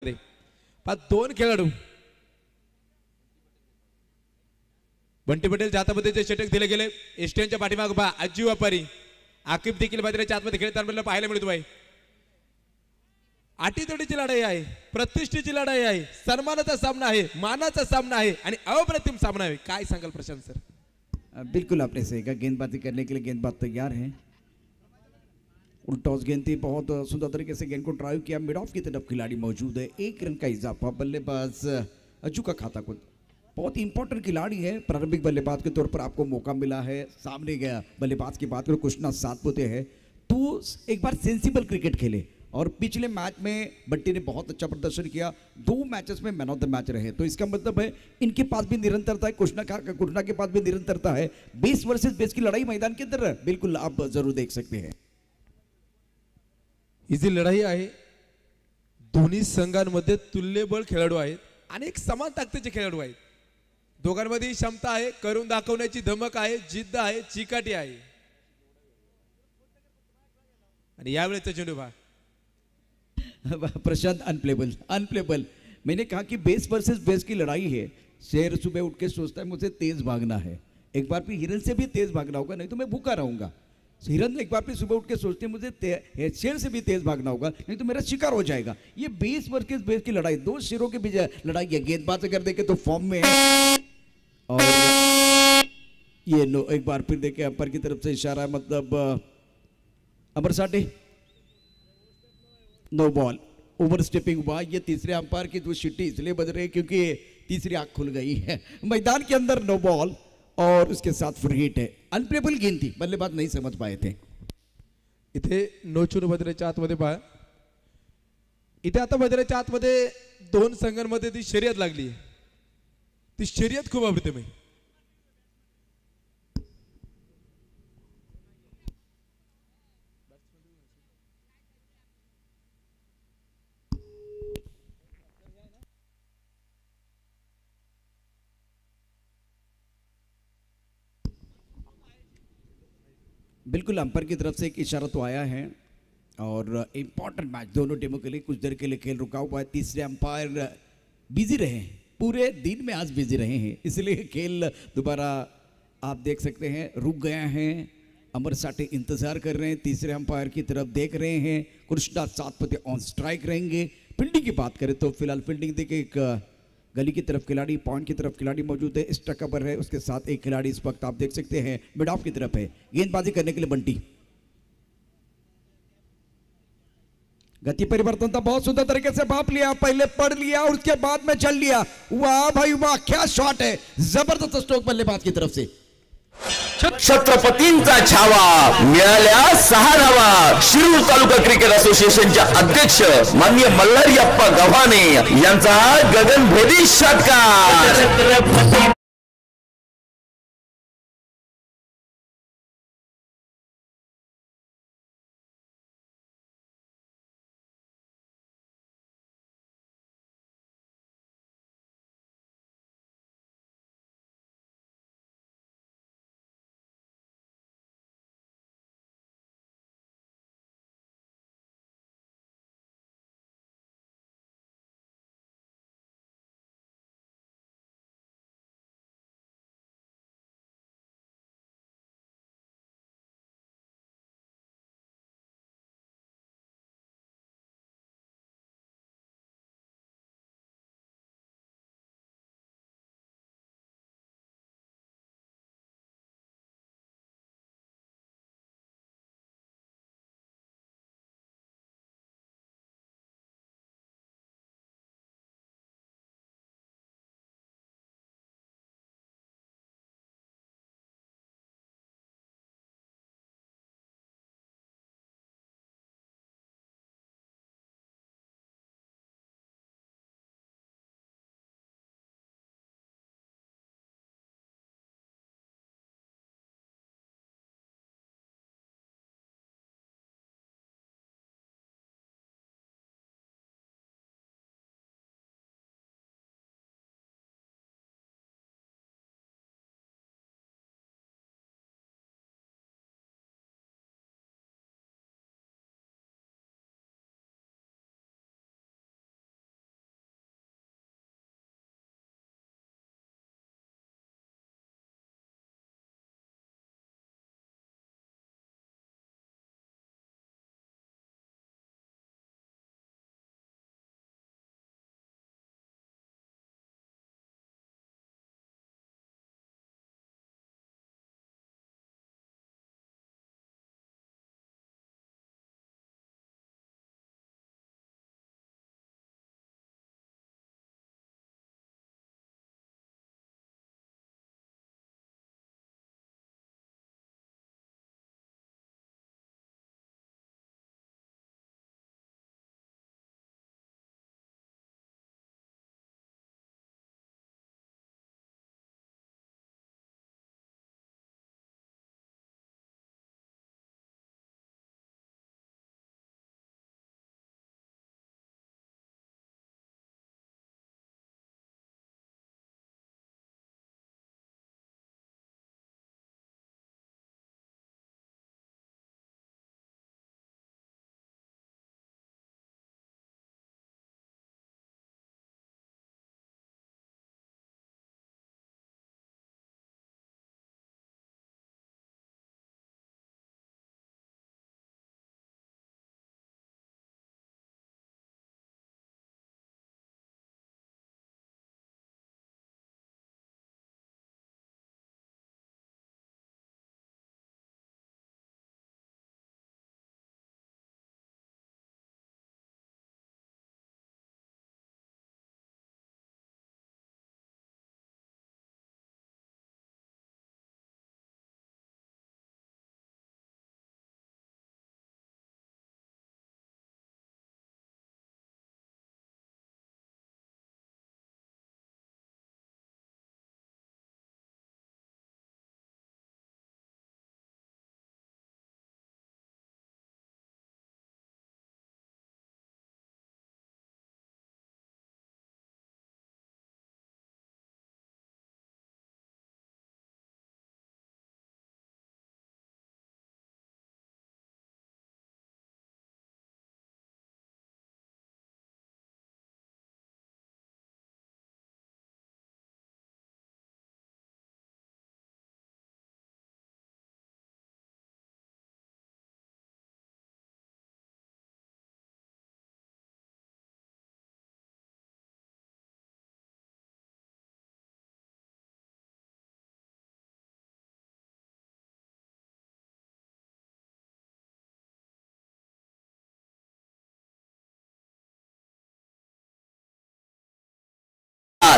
दोन खेळाडू बंटी पटेल जातापतीचे षटक दिले गेले. एसटीएनच्या पाठीमाग पहा आजी व्यापारी आकिब देखील मैदानाच्या आतमध्ये खेळताना पाहायला मिळतोय. आटीतोडीची लढाई आहे, प्रतिष्ठेची लढाई आहे, सन्मानाचा सामना आहे, मानाचा सामना आहे आणि अप्रतिम सामना आहे. काय सांगाल प्रशांत सर? बिल्कुल आपने सही कहा, गेंदबाजी करने के लिए गेंदबाज तैयार है. टॉस गेंद थी, बहुत सुंदर तरीके से गेंद को ड्राइव किया. मिड ऑफ की तरफ खिलाड़ी मौजूद है. 1 रन का इजाफा. बल्लेबाज अज्जू का खाता को बहुत इंपॉर्टेंट खिलाड़ी है. प्रारंभिक बल्लेबाज के तौर पर आपको मौका मिला है. सामने गया बल्लेबाज की बात करो कृष्णा सातपुते है तो एक बार सेंसिबल क्रिकेट खेले और पिछले मैच में बट्टी ने बहुत अच्छा प्रदर्शन किया. 2 मैचेस में मैन ऑफ द मैच रहे. तो इसका मतलब है इनके पास भी निरंतरता है. कृष्णा के पास भी निरंतरता है. 20 वर्सेस 20 की लड़ाई मैदान के अंदर बिल्कुल आप जरूर देख सकते हैं. ही जी लढाई आहे दोन्ही संघांमध्ये तुल्यबळ खेळाडू आहेत आणि एक समान ताकदीचे खेळाडू आहेत. दोघांमध्ये क्षमता आहे, करून दाखवण्याची धमक आहे, जिद्द आहे, चिकाटी आहे. आणि यावेळेचा चेंडू पहा प्रशांत अनप्लेबल. मैंने कहा कि बेस वर्सेस बेस की लड़ाई है. शेर सुबह उठ के सोचता है मुझे तेज भागना है. एक बार फिर हिरन से भी तेज भागना होगा, नहीं तो मैं भूखा रहूंगा. हिरन एक बार फिर सुबह उठ के सोचते हैं मुझे शेर से भी तेज भागना होगा, नहीं तो मेरा शिकार हो जाएगा. ये बेस वर्सेस बेस की लड़ाई, 2 शेरों के बीच लड़ाई है. गेंदबाज अगर देखे तो फॉर्म में है और ये नो एक बार फिर देखे अंपायर की तरफ से इशारा, मतलब Amar Sathe no ball. Overstepping हुआ. ये तीसरे अंपायर की 2 सीटी इसलिए बज रही है क्योंकि तीसरी आंख खुल गई है. मैदान के अंदर नो बॉल और उसके साथ फ्री हिट है. अनप्लेबल गेंद थी, बल्लेबाज नहीं समझ पाए थे. इथे नोचून बदरेच्या आतमध्ये पहा. इथे आता बदरेच्या आतमध्ये 2 संघांमध्ये ती शर्यत लागली. ती शर्यत खूप अप्रतिम आहे. बिल्कुल अंपायर की तरफ से एक इशारा तो आया है और इंपॉर्टेंट मैच दोनों टीमों के लिए. कुछ देर के लिए खेल रुका हुआ है. तीसरे अंपायर बिजी रहे, पूरे दिन में आज बिजी रहे हैं, इसलिए खेल दोबारा आप देख सकते हैं रुक गया है. अमर साठे इंतजार कर रहे हैं, तीसरे अंपायर की तरफ देख रहे हैं. कृष्णा सातपुते ऑन स्ट्राइक रहेंगे. फील्डिंग की बात करें तो फिलहाल फील्डिंग देखिए, एक गली की तरफ खिलाड़ी, पॉइंट की तरफ खिलाड़ी मौजूद है. एक्स्ट्रा कवर है, उसके साथ एक खिलाड़ी इस वक्त आप देख सकते हैं मिड ऑफ की तरफ है. गेंदबाजी करने के लिए बंटी. गति परिवर्तन था, बहुत सुंदर तरीके से भाप लिया, पहले पढ़ लिया और उसके बाद में चल लिया. वाह भाई वाह, क्या शॉट है. जबरदस्त स्ट्रोक बल्लेबाज की तरफ से. छत्रपतींचा छावा मिळाल्या 6 धावा. शिरूर तालुका क्रिकेट असोसिएशनच्या अध्यक्ष माननीय मल्हारीअप्पा गव्हाणे यांचा गगनभेदी षटकार.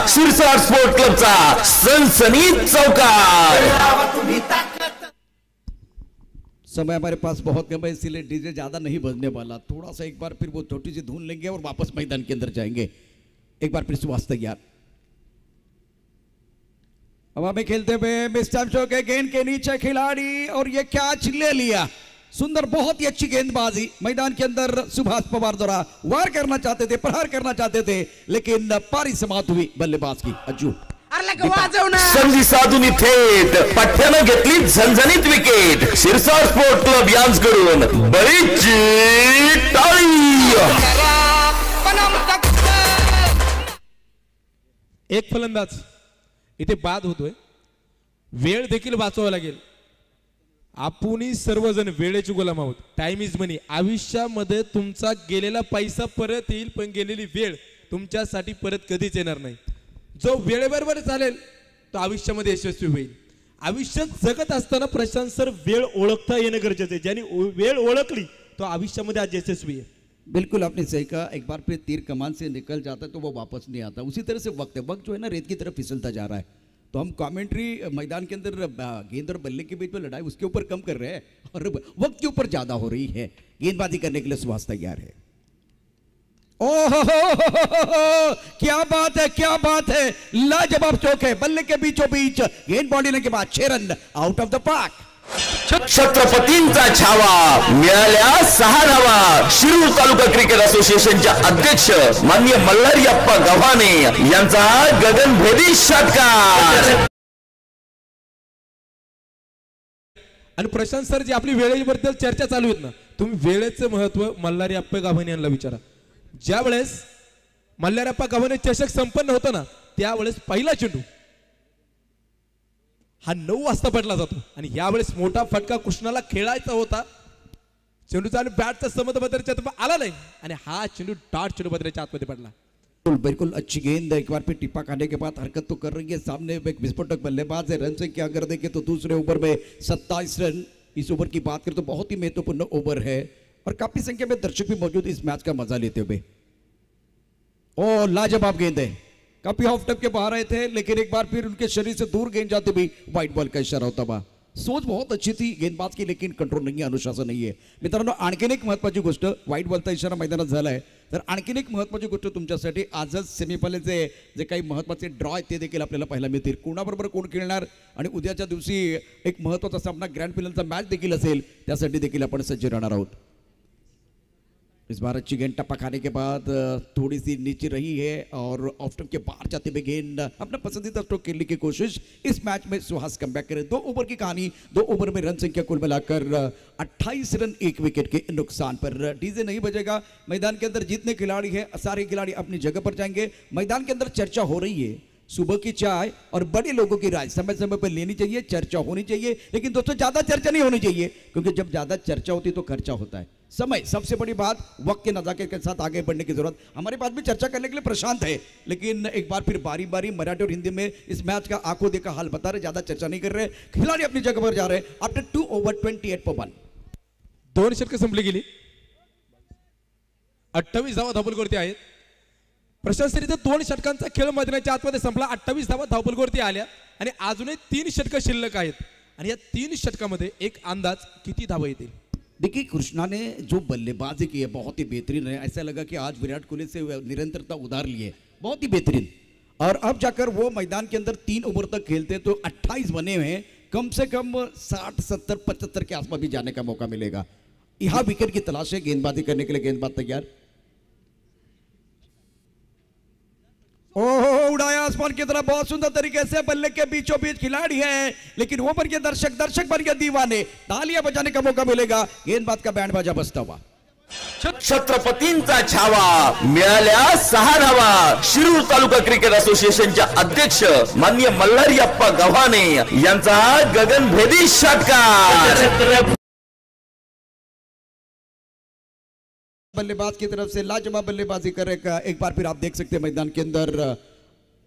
शिरसाट स्पोर्ट क्लबचा सनसनीत चौकार। समय हमारे पास बहुत कम है, इसीलिए डीजे ज्यादा नहीं बजने वाला। थोड़ा सा एक बार फिर वो छोटी सी धुन लेंगे और वापस मैदान के अंदर जाएंगे। एक बार फिर सुभाष तैयार। हवा में खेलते हुए मिस्टर शो के गेंद के नीचे खिलाड़ी और ये कैच ले लिया। सुंदर, बहुत ही अच्छी गेंदबाजी। मैदान के अंदर सुभाष पवार द्वारा वार करना चाहते थे, प्रहार करना चाहते थे, लेकिन पारी समाप्त हुई बल्लेबाज की। अज्जू संधी साधून थेट पठ्यानं घेतली झणझणीत विकेट। शिरसाट स्पोर्ट क्लब यांच्याकडून बळीची टाळी। एक फलंदाज इथे बाद होतोय, वेळ देखील वाचवावा लागेल। आपण सर्वजण वेळेची गुलाम आहोत। Time is money. आयुष्यामध्ये तुमचा गेलेला पैसा परत येईल, पण गेलेली वेळ तुमच्यासाठी परत कधीच येणार नाही। जो वेळेबरोबर चालेल तो आयुष्यामध्ये यशस्वी होईल। आयुष्यात जगत असताना प्रशांत सर वेळ ओळखता येणं गरजेचं आहे। ज्यांनी वेळ ओळखली तो आयुष्यामध्ये आज यशस्वी आहे। बिल्कुल आपने सही कहा। एक बार फिर तीर कमान से निकल जाता है तो वो वापस नहीं आता। उसी तरह से वक्त है, वक्त जो है ना रेत की तरफ फिसलता जा रहा है। तो हम कमेंट्री मैदान के अंदर गेंद और बल्ले के बीच में लड़ाई उसके ऊपर कम कर रहे हैं और वक्त के ऊपर ज्यादा हो रही है। गेंदबाजी करने के लिए सुभाष तैयार है। ओहो क्या बात है, क्या बात है, लाजवाब चौक है। बल्ले के बीचों बीच गेंद बॉडी के बाद 6 run out of the park. छत्रपतींचा छावा मिळाल्या 6 धावा। शिरूर तालुका क्रिकेट असोसिएशनच्या अध्यक्ष माननीय मल्हारीअप्पा गव्हाणे यांचा गगनभेदी षटकार। आणि प्रशांत सर जी आपली वेळेबद्दल चर्चा चालू आहेत ना, तुम्ही वेळेचं महत्व मल्हारीअप्पा गव्हाणे यांना विचारा। ज्या वेळेस मल्हारीअप्पा गव्हाणे चषक संपन्न होतो ना, त्यावेळेस पहिला चेंडू हा 9 वाजता पडला जातो आणि यावेळेस मोठा फटका कृष्णाला खेळायचा होता। चेंडूचा आणि बॅटचा संबंध बदलायचा आला नाही आणि हा चेंडू डॉट चेंडू बदलायच्या आतमध्ये पडला। बिल्कुल अच्छी गेंद। एक बार फिर टिप्पा खाने के बाद हरकत तो कर रही है। सामने एक विस्फोटक बल्लेबाज है। रन संख्या अगर देखें तो दूसरे ओवर में 27 रन। इस ओवर की बात करें तो बहुत ही महत्वपूर्ण ओवर है और काफी संख्या में दर्शक भी मौजूद इस मैच का मजा लेते हुए। ओ लाजवाब गेंद है, काफी ऑफ टप के बाहर आए थे, लेकिन एक बार फिर उनके शरीर से दूर गेंद जाते भी व्हाइट बॉल का इशारा होता हुआ। सोच बहुत अच्छी थी गेंदबाज की, लेकिन कंट्रोल नाही, अनुशासन नाहीये। मित्रांनो आणखीन एक महत्त्वाची गोष्ट, व्हाइट बॉलचा इशारा मैदानात झालाय, तर आणखीन एक महत्त्वाची गोष्ट तुमच्यासाठी आजच सेमीफायनलचे जे काही महत्त्वाचे ड्रॉ आहेत ते देखील आपल्याला पाहायला मिळतील। कोणाबरोबर कोण खेळणार आणि उद्याच्या दिवशी एक महत्त्वाचा सामना ग्रँड फिनालचा मॅच देखील असेल, त्यासाठी देखील आपण सज्ज राहणार आहोत। इस बार अच्छी गेंद टप्पा खाने के बाद थोड़ी सी नीचे रही है और ऑफ स्टंप के बाहर जाते हुए गेंद अपना पसंदीदा स्ट्रोक खेलने की कोशिश। इस मैच में सुहास कमबैक करे। 2 ओवर की कहानी, 2 ओवर में रन संख्या कुल मिलाकर 28 रन 1 विकेट के नुकसान पर। डीजे नहीं बजेगा। मैदान के अंदर जितने खिलाड़ी हैं सारे खिलाड़ी अपनी जगह पर जाएंगे। मैदान के अंदर चर्चा हो रही है, सुबह की चाय और बड़े लोगों की राय समय समय पर लेनी चाहिए, चर्चा होनी चाहिए, लेकिन दोस्तों ज्यादा चर्चा नहीं होनी चाहिए, क्योंकि जब ज्यादा चर्चा होती तो खर्चा होता है। समय सबसे बड़ी बात, वक्त के नजाकत के साथ आगे बढ़ने की जरूरत। हमारे पास भी चर्चा करने के लिए प्रशांत है, लेकिन एक बार फिर बारी बारी मराठी और हिंदी में इस मैच का आंखों देखा हाल बता रहे, ज्यादा चर्चा नहीं कर रहे, खिलाड़ी अपनी जगह पर जा रहे। आफ्टर 2 ओवर 28 for 1 2 षटकं संपली गेली। 28 धावा धावपलवरती आहेत। प्रशांत सर इथे 2 षटकांचा खेळ मैदानाच्या आतमध्ये संपला। 28 धावा धावपलवरती आल्या आणि अजूनही 3 षटकं शिल्लक आहेत आणि या 3 षटकामध्ये एक अंदाज किती धावा येतील। देखिए कृष्णा ने जो बल्लेबाजी की है बहुत ही बेहतरीन है। ऐसा लगा कि आज विराट कोहली से निरंतरता उधार ली है, बहुत ही बेहतरीन। और अब जाकर वो मैदान के अंदर 3 ओवर तक खेलते तो 28 बने हुए हैं, कम से कम 60, 70, 75 के आसपास भी जाने का मौका मिलेगा। यहाँ विकेट की तलाश है, गेंदबाजी करने के लिए गेंदबाज तैयार। ओहो उड़ाया आसमान की तरफ बहुत सुंदर तरीके से। बल्ले के बीचों बीच खिलाड़ी है, लेकिन ओवर के दर्शक बन गए दीवाने। तालियां बजाने का मौका मिलेगा। गेंदबाज का बैंड बाजा बजता हुआ। छत्रपतींचा छावा मिळाल्या 6 धावा। शिरूर तालुका क्रिकेट असोसिएशनच्या अध्यक्ष माननीय मल्हारीअप्पा गव्हाणे यांचा गगनभेदी षटकार। बल्लेबाज की तरफ से लाजवाब बल्लेबाजी करेगा। एक बार फिर आप देख सकते हैं मैदान के अंदर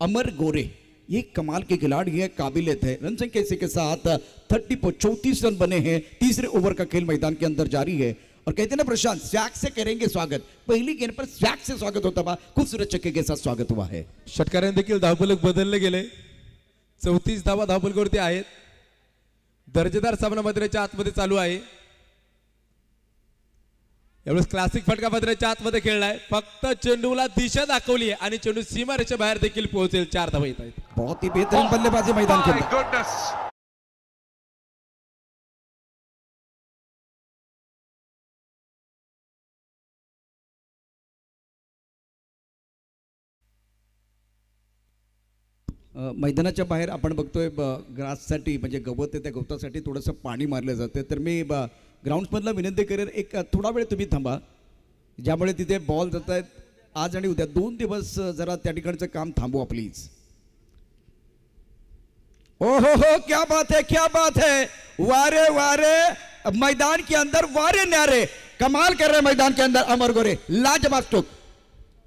अमर गोरे, ये कमाल के खिलाड़ी है, काबिलियत है। रन संख्या इसी के साथ 30 पर 34 रन बने हैं। तीसरे ओवर का खेल मैदान के अंदर जारी है और कहते हैं ना प्रशांत, स्वैग से करेंगे स्वागत। पहली गेंद पर स्वैग से स्वागत होता हुआ खूबसूरत छक्के के साथ स्वागत हुआ है। षटकाराने देखील धावफलक बदलले गेले। 34 धावा धावफलकावरती आहेत। दर्जेदार सामना मैदानाच्या आतमध्ये चालू आहे। यावेळेस क्लासिक फटका मैदानाच्या आतमध्ये खेळलाय। फक्त चेंडूला दिशा दाखवली आहे आणि चेंडू सीमारेषेच्या बाहेर देखील पोहोचेल। 4 धावा येत आहेत। बहुत ही बेहतरीन बल्लेबाजी मैदान के अंदर। मैदानाच्या बाहेर आपण बघतोय ग्राससाठी म्हणजे गवत आहे, त्या गवतासाठी थोडंसं पाणी मारलं जातं। तर मी ग्राउंड्समधला विनंती करेन एक थोडा वेळ तुम्ही थांबा, ज्यामुळे तिथे बॉल जात आहेत। आज आणि उद्या 2 दिवस जरा त्या ठिकाणचं काम थांबवा प्लीज। ओहो हो, क्या बात है, क्या बात है। वारे वारे मैदान के अंदर, वारे न्यारे कमाल कर रहे मैदान के अंदर अमर गोरे, लाजवाब स्ट्रोक,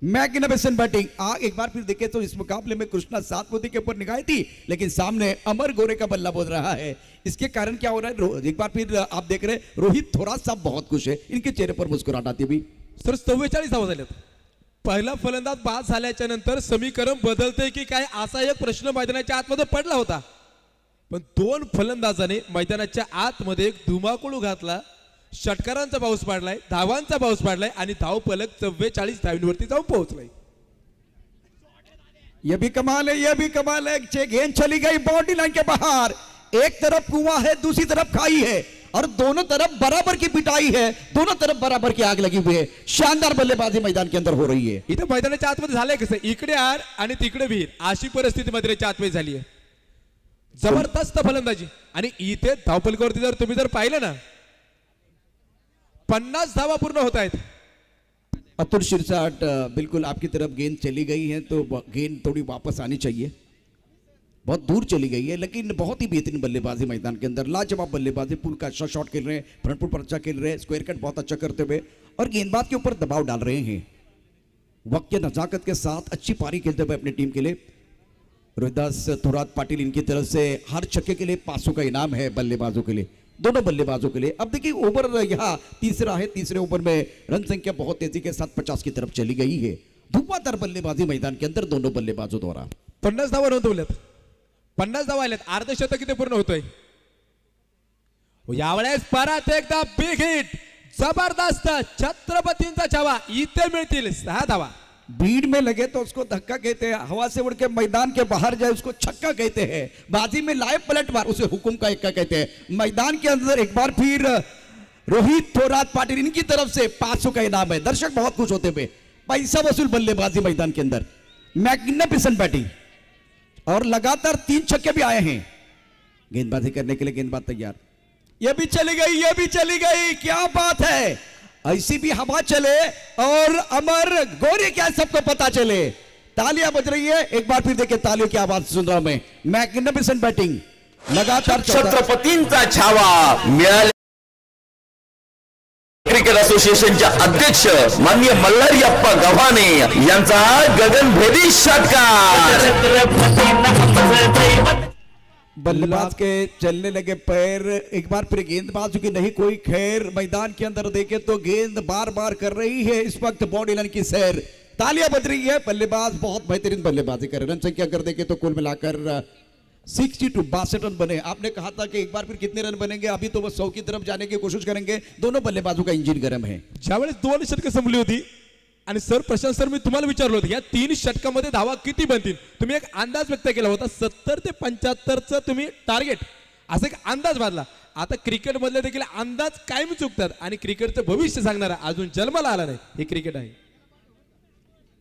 मैग्निफिसेंट बैटिंग। एक बार फिर देखें तो इस मुकाबले में कृष्णा 7 मोदी के ऊपर निगाहें थी, लेकिन सामने अमर गोरे का बल्ला बोल रहा है। इसके कारण क्या हो रहा है, एक बार फिर आप देख रहे हैं रोहित थोरात साहब बहुत खुश है, इनके चेहरे पर मुस्कुराहट आती हुई। सर 44 धावा झाल्यात। पहिला फलंदाज बाद झाल्याच्या नंतर समीकरण बदलते की काय असा एक प्रश्न मैदानाच्या आतमध्ये पडला होता, पण 2 फलंदाजाने मैदानाच्या आतमध्ये एक धुमाकूळ घातला। षटकारांचा पाऊस पाडलाय, धावांचा पाऊस पाडलाय आणि धावफलक 44 धावांवरती जाऊन पोहोचलाय। ये भी कमाल है, ये भी कमाल है। गेंद चली गई बाउंड्री लाइन के बाहर। एक तरफ कुआं है, दूसरी तरफ खाई है और दोनों तरफ बराबर की पिटाई है, दोनों तरफ बराबर की आग लगी हुई है। शानदार बल्लेबाजी मैदान के अंदर हो रही है। इथे मैदानाच्या आतमध्ये झालंय कसं, इकडे आड आणि तिकडे विहीर अशी परिस्थिती मैदानाच्या आतमध्ये झाली आहे। जबरदस्त फलंदाजी आणि इथे धावफलकावरती जर तुम्ही जर पाहिलं ना 50 धावा पूर्ण होत आहेत। अतुल शिरसाट, बिल्कुल आपकी तरफ गेंद चली गई है तो गेंद थोड़ी वापस आनी चाहिए। बहुत दूर चली गई है, लेकिन बहुत ही बेहतरीन बल्लेबाजी मैदान के अंदर, लाजवाब बल्लेबाजी। पुल का अच्छा शॉट खेल रहे हैं, फ्रंट पुल पर अच्छा खेल रहे हैं, स्क्वायर कट बहुत अच्छा करते हुए और गेंदबाज के ऊपर दबाव डाल रहे हैं। वक्त के नजाकत के साथ अच्छी पारी खेलते हुए अपनी टीम के लिए। रोहिदास थोरात पाटिल, इनकी तरफ से हर छक्के के लिए 500 का इनाम है बल्लेबाजों के लिए, दोनों बल्लेबाजों के लिए। अब देखिए ओवर यहाँ तीसरा है, तीसरे ओवर में रन संख्या बहुत तेजी के साथ 50 की तरफ चली गई है। धुआंधार बल्लेबाजी मैदान के अंदर दोनों बल्लेबाजों द्वारा। 50 धावा नोंदवल्यात, 50 धावा आल्यात, अर्धशतक किती पूर्ण होतोय। यावेळेस परत एकदा बिग हिट, जबरदस्त छत्रपतींचा छावा, इथे मिळतील 6 धावा। भीड़ में लगे तो उसको धक्का कहते हैं, हवा से उड़ के मैदान के बाहर जाए उसको छक्का कहते हैं, बाजी में लाए पलटवार उसे हुकुम का इक्का कहते हैं। मैदान के अंदर एक बार फिर रोहित थोरात पाटिल, इनकी तरफ से 500 का इनाम है। दर्शक बहुत खुश होते हुए, पैसा वसूल बल्लेबाजी मैदान के अंदर, मैग्निफिसेंट बैटिंग और लगातार 3 छक्के भी आए हैं। गेंदबाजी करने के लिए गेंदबाज तैयार, ये भी चली गई, ये भी चली गई, क्या बात है। ऐसी भी हवा चले और अमर गोरे क्या सबको पता चले। तालियां बज रही है, एक बार फिर देखिए तालियों की आवाज सुन रहा हूं मैं। मैग्निफिसेंट बैटिंग, लगातार छत्रपतींचा छावा मिळाला। क्रिकेट असोसिएशनच्या अध्यक्ष माननीय मल्हारीअप्पा गव्हाणे यांचा गगनभेदी षटकार। बल्लेबाज के चलने लगे पैर, एक बार फिर गेंदबाज की नहीं कोई खैर। मैदान के अंदर देखे तो गेंद बार बार कर रही है इस वक्त बॉडी लाइन की सैर। तालियां बज रही है, बल्लेबाज बहुत बेहतरीन बल्लेबाजी कर रहे। रन संख्या कर देखे तो कुल मिलाकर 62 रन बने। आपने कहा था कि एक बार फिर कितने रन बनेंगे, अभी तो वो 100 की तरफ जाने की कोशिश करेंगे। दोनों बल्लेबाजों का इंजन गर्म है। ज्यावेळेस 2 षटकं संपली होती आणि सर प्रशांत सर, मी तुम्हाला विचारलं होतं या 3 षटकामध्ये धावा किती बनतील, तुम्ही एक अंदाज व्यक्त केला होता 70 ते 75चं तुम्ही टार्गेट, असा एक अंदाज बांधला। आता क्रिकेट मधले देखील अंदाज कायम चुकतात आणि क्रिकेटचं भविष्य सांगणारा अजून जन्माला आला नाही, हे क्रिकेट आहे।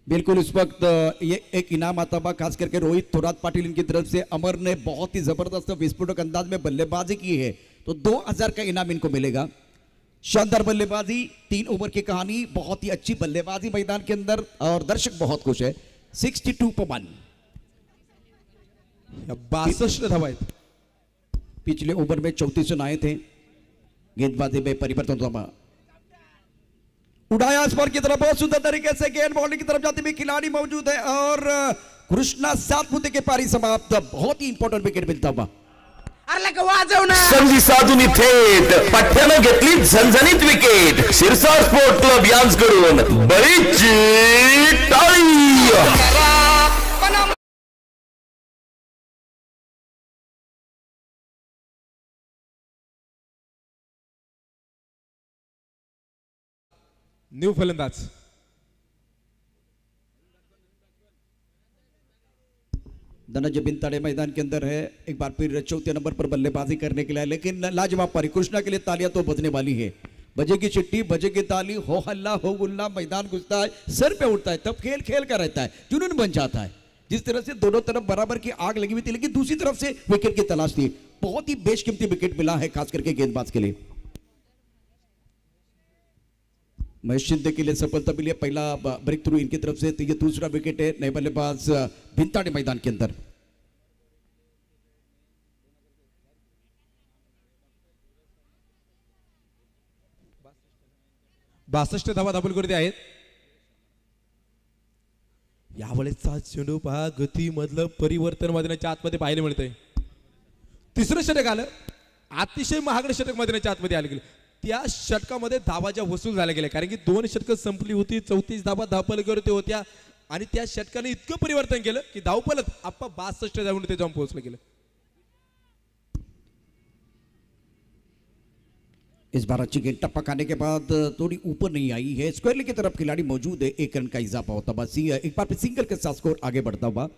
बिल्कुल इस वक्त ये एक इनाम आता हुआ खास करके रोहित थोरात पाटिल, इनकी तरफ से अमर ने बहुत ही जबरदस्त विस्फोटक अंदाज में बल्लेबाजी की है तो 2000 का इनाम इनको मिलेगा। शानदार बल्लेबाजी, 3 ओवर की कहानी, बहुत ही अच्छी बल्लेबाजी मैदान के अंदर और दर्शक बहुत खुश है। 62 पर 1, 62 धावा आहेत। पिछले ओवर में 34 रन आए थे। गेंदबाजी में परिवर्तन हुआ, उड़ाया स्पर की तरफ, बहुत सुंदर तरीके से गेंद बॉलिंग की तरफ जाती हुई खिलाड़ी मौजूद है और कृष्णा 7 मुद्दे के पारी समाप्त। बहुत ही इंपॉर्टेंट विकेट मिलता हुआ। अरे का वाजव ना संधी साधून थेट पठ्ठ्यानं घेतली झणझणीत विकेट. शिरसाट स्पोर्ट क्लब यांच्याकडून बळीची टाळी. न्यू फलंदाज धनंजय बिनताड़े मैदान के अंदर है. एक बार फिर चौथे नंबर पर बल्लेबाजी करने के लिए, लेकिन लाजवाब पारी. कृष्णा के लिए तालियां तो बजने वाली है. बजेगी चिट्ठी, बजेगी ताली, हो हल्ला हो गुल्ला, मैदान घुसता है, सर पे उठता है, तब खेल खेल का रहता है, जुनून बन जाता है. जिस तरह से दोनों तरफ बराबर की आग लगी हुई थी, लेकिन दूसरी तरफ से विकेट की तलाश थी. बहुत ही बेशकीमती विकेट मिला है खास करके गेंदबाज के लिए. महेश शिंदे के लिए सफलता मिली है. पहला ब्रेक थ्रू इनकी तरफ से. तो ये दूसरा विकेट है नए बल्लेबाज बिनताड़े मैदान के अंदर. बासष्ट धावा दाखल आहेत. यावेळेसचा चेंडू पहा, गतीमधलं परिवर्तन मैदानाच्या आतमध्ये पाहायला मिळतंय. तिसरं षटक आलं, अतिशय महागडं षटक मैदानाच्या आतमध्ये आलं गेलं. त्या षटकामध्ये धावा ज्या वसूल झाल्या गेल्या, कारण की 2 षटकं संपली होती, 34 धावा धावपलकडे होत्या आणि त्या षटकाने इतकं परिवर्तन केलं की धावपलत आप्पा 62 धावून ते जाऊन पोहोचलं गेलं. इस बार अच्छी गेंद टप्पा खाने के बाद थोड़ी ऊपर नहीं आई है. स्क्वायर की तरफ खिलाड़ी मौजूद है. 1 रन का इजाफा होता हुआ एक बार फिर सिंगल के साथ स्कोर आगे बढ़ता हुआ.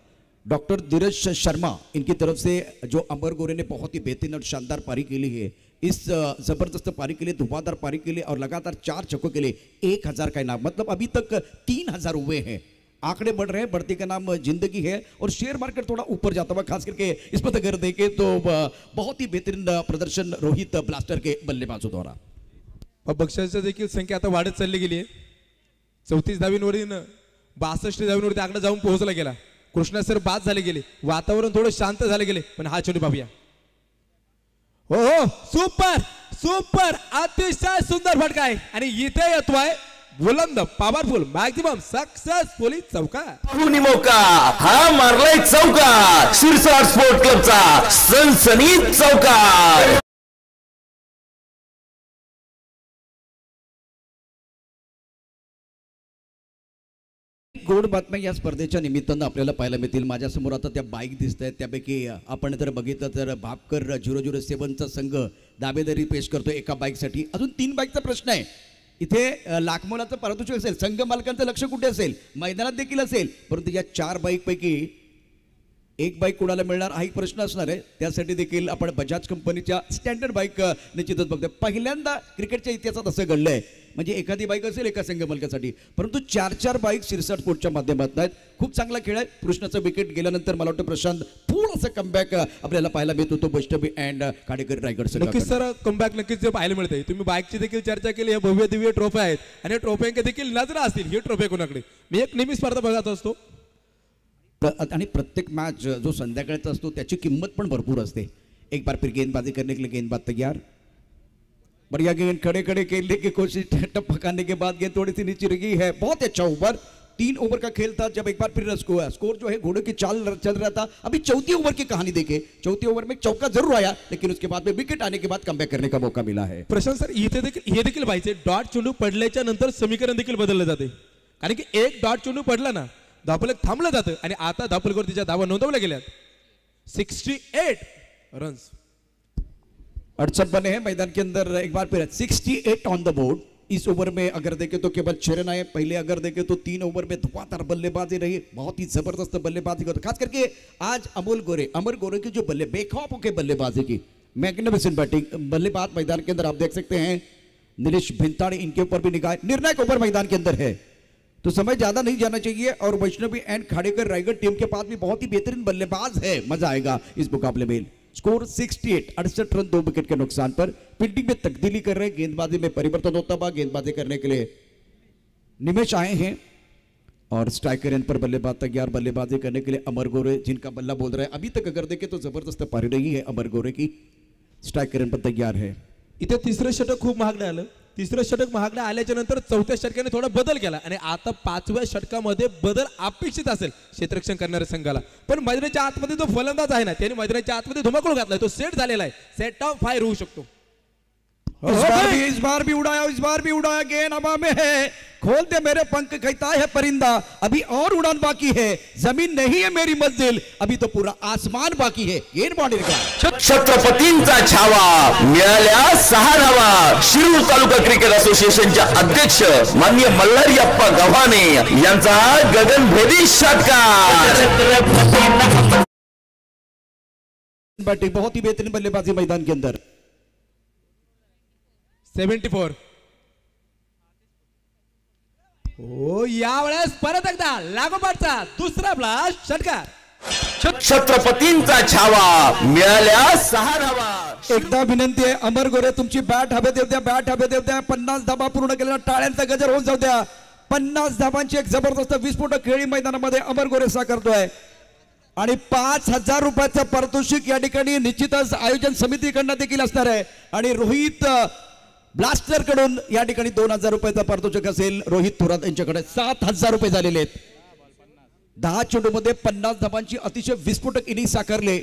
डॉक्टर धीरज शर्मा इनकी तरफ से, जो अमर गोरे ने बहुत ही बेहतरीन और शानदार पारी के लिए है, इस जबरदस्त पारी के लिए, धुआंधार पारी के लिए और लगातार 4 छक्कों के लिए 1000 का इनाम. मतलब अभी तक 3000 हुए हैं. आंकड़े बढ़ रहे हैं, बढ़ती का नाम जिंदगी है. और शेयर मार्केट थोड़ा ऊपर जाता हुआ, खास करके इस पर अगर देखें तो बहुत ही बेहतरीन प्रदर्शन रोहित ब्लास्टर के बल्लेबाजों द्वारा. बक्षिसाची देखील संख्या आता वाढत चालली गेली आहे. 34 धावींवरील 62 धावींवरती आकडा जाऊन पोहोचला गेला. कृष्णा सर बाद झाले गेले, वातावरण थोडं शांत झाले गेले, पण हा चेंडू पाहूया. हो हो, सुपर सुपर, अतिशय सुंदर फटका आहे आणि इथे येतोय बुलंद, पॉवरफुल, मॅक्झिमम सक्सेसफुली चौकार. मोका हा मारलाय चौकार. शिरसाट स्पोर्ट क्लबचा सनसनीत चौकार. गोड बातम्या या स्पर्धेच्या निमित्तानं आपल्याला पाहायला मिळतील. माझ्यासमोर आता त्या बाईक दिसत आहेत. त्यापैकी आपण जर बघितलं तर भापकर 007चा संघ दावेदारी पेश करतो एका बाईकसाठी. अजून 3 बाईकचा प्रश्न आहे. इथे लाखमोलाचं पारितोषिक असेल, संघ मालकांचं लक्ष कुठे असेल, मैदानात देखील असेल, परंतु या 4 बाईक पैकी एक बाईक कोणाला मिळणार हा एक प्रश्न असणार आहे. त्यासाठी देखील आपण बजाज कंपनीच्या स्टँडर्ड बाईक निश्चितच बघतोय. पहिल्यांदा क्रिकेटच्या इतिहासात असं घडलंय, म्हणजे एखादी बाईक असेल एका संघ मालकासाठी, परंतु 4 बाईक शिरसाट स्पोर्टच्या माध्यमातून आहेत. खूप चांगला खेळ आहे. कृष्णाचं विकेट गेल्यानंतर मला वाटतं प्रशांत फुल असं कमबॅक आपल्याला पाहायला मिळत होतो वैष्णवी अँड खाडेकर रायगड संघ. नक्कीच सर, कमबॅक नक्कीच जे पाहायला मिळते. तुम्ही बाईकची देखील चर्चा केली, या भव्य दिव्य ट्रॉफी आहेत आणि या ट्रॉफ्यांकडे देखील नजर असतील. ही ट्रॉफी कोणाकडे, मी एक नेहमी स्पर्धा बघत असतो आणि प्रत्येक मॅच जो संध्याकाळचा असतो त्याची किंमत पण भरपूर असते. एक बार फिर गेंदबाजी करने के लिए गेंदबाज तैयार. बढ़िया गेंद खड़े खड़े खेलने की कोशिश, टप्पा खाने के बाद गेंद थोड़ी सी नीचे रही है. बहुत अच्छा ओवर. 3 ओवर का खेल था. जब एक बार फिर स्कोर जो है घोड़े की चाल चल रहा था. अभी चौथी ओवर की कहानी देखे. चौथी ओवर में चौका जरूर आया, लेकिन उसके बाद में विकेट आने के बाद कमबॅक करने का मौका मिला है. प्रशांत सर, इथे देखील हे देखील पाहिजे, डॉट चेंडू पडल्याच्या नंतर समीकरण देखील बदललं जाते. कारण की एक डॉट चेंडू पडला ना, धावफलक थांबलं जातं आणि आता धावफलकावर तिच्या धावा नोंदवल्या गेल्यात. 68 रन्स. 68 बने हैं मैदान के अंदर. एक बार फिर 68 ऑन द बोर्ड. इस ओवर में अगर देखें तो केवल 6 रन आए. पहले अगर देखें तो 3 ओवर में धुआंधार बल्लेबाजी रही, बहुत ही जबरदस्त बल्लेबाजी करते. खास करके आज अमर गोरे की जो बेखौफ होकर बल्लेबाजी की, मैग्निफिसेंट बैटिंग. बल्लेबाज मैदान के अंदर आप देख सकते हैं नीलेश भिंताड़े, इनके ऊपर भी निगाह. निर्णायक ओवर मैदान के अंदर है, तो समय ज्यादा नहीं जाना चाहिए. और वैष्णवी एंड खाड़ेकर रायगढ़ टीम के पास भी बहुत ही बेहतरीन बल्लेबाज है. मजा आएगा इस मुकाबले में. स्कोर 68, 68 रन 2 विकेट के नुकसान पर. फील्डिंग में तब्दीली कर रहे हैं, गेंदबाजी में परिवर्तन होता हुआ. गेंदबाजी करने के लिए निमेश आए हैं और स्ट्राइकर इन पर बल्लेबाज तैयार. बल्लेबाजी करने के लिए अमर गोरे, जिनका बल्ला बोल रहा है. अभी तक अगर देखें तो जबरदस्त पारी रही है अमर गोरे की. स्ट्राइकर इन पर तैयार है. इथे तिसरं षटक खूप महागडं आलं. तिसरं षटक महागडे आल्याच्या नंतर चौथ्या षटकाने थोडा बदल केला आणि आता पाचव्या षटकामध्ये बदल अपेक्षित असेल क्षेत्ररक्षण करणाऱ्या संघाला. पण मैदानाच्या आतमध्ये जो फलंदाज आहे ना त्याने मैदानाच्या आतमध्ये धुमाकूळ घातलाय, तो सेट झालेला आहे, सेट ऑफ फायर होऊ शकतो. इस बार भी उड़ाया गेंद हवा में है, खोल दे मेरे पंख कहता है परिंदा, अभी और उड़ान बाकी है, जमीन नहीं है मेरी मंजिल, अभी तो पूरा आसमान बाकी है. गेंद बॉडी का छत्रपतींचा छावा मिळाल्या 6 धावा. शिरूर तालुका क्रिकेट असोसिएशनच्या अध्यक्ष माननीय मल्हारीअप्पा गव्हाणे यांचा गगनभेदी षटकार. बैटिंग बहुत ही बेहतरीन बल्लेबाजी मैदान के अंदर. 74. ओ यावेळेस परत एकदा लागोपाठचा दुसरा ब्लास्ट षटकार. छत्रपतींचा छावा मिळाल्या 6 धावा. एकदा विनंती आहे अमर गोरे, तुमची बॅट हवे देऊ द्या, बॅट हवे देऊ द्या. 50 धाबा पूर्ण केलेला टाळ्यांचा गजर होऊन जाऊ द्या. 50 धाबांची एक जबरदस्त विस्फोटक खेळी मैदानामध्ये अमर गोरे साकारतोय आणि 5,000 रुपयाचं पारितोषिक या ठिकाणी निश्चितच आयोजन समितीकडनं देखील असणार आहे. आणि रोहित ब्लास्टर कडून या ठिकाणी 2,000 रुपयाचा पारितोषिक असेल. रोहित थोरात यांच्याकडे 7,000 रुपये झालेले आहेत. 10 चेंडूमध्ये 50 धाबांची अतिशय विस्फोटक इनिंग साकारले.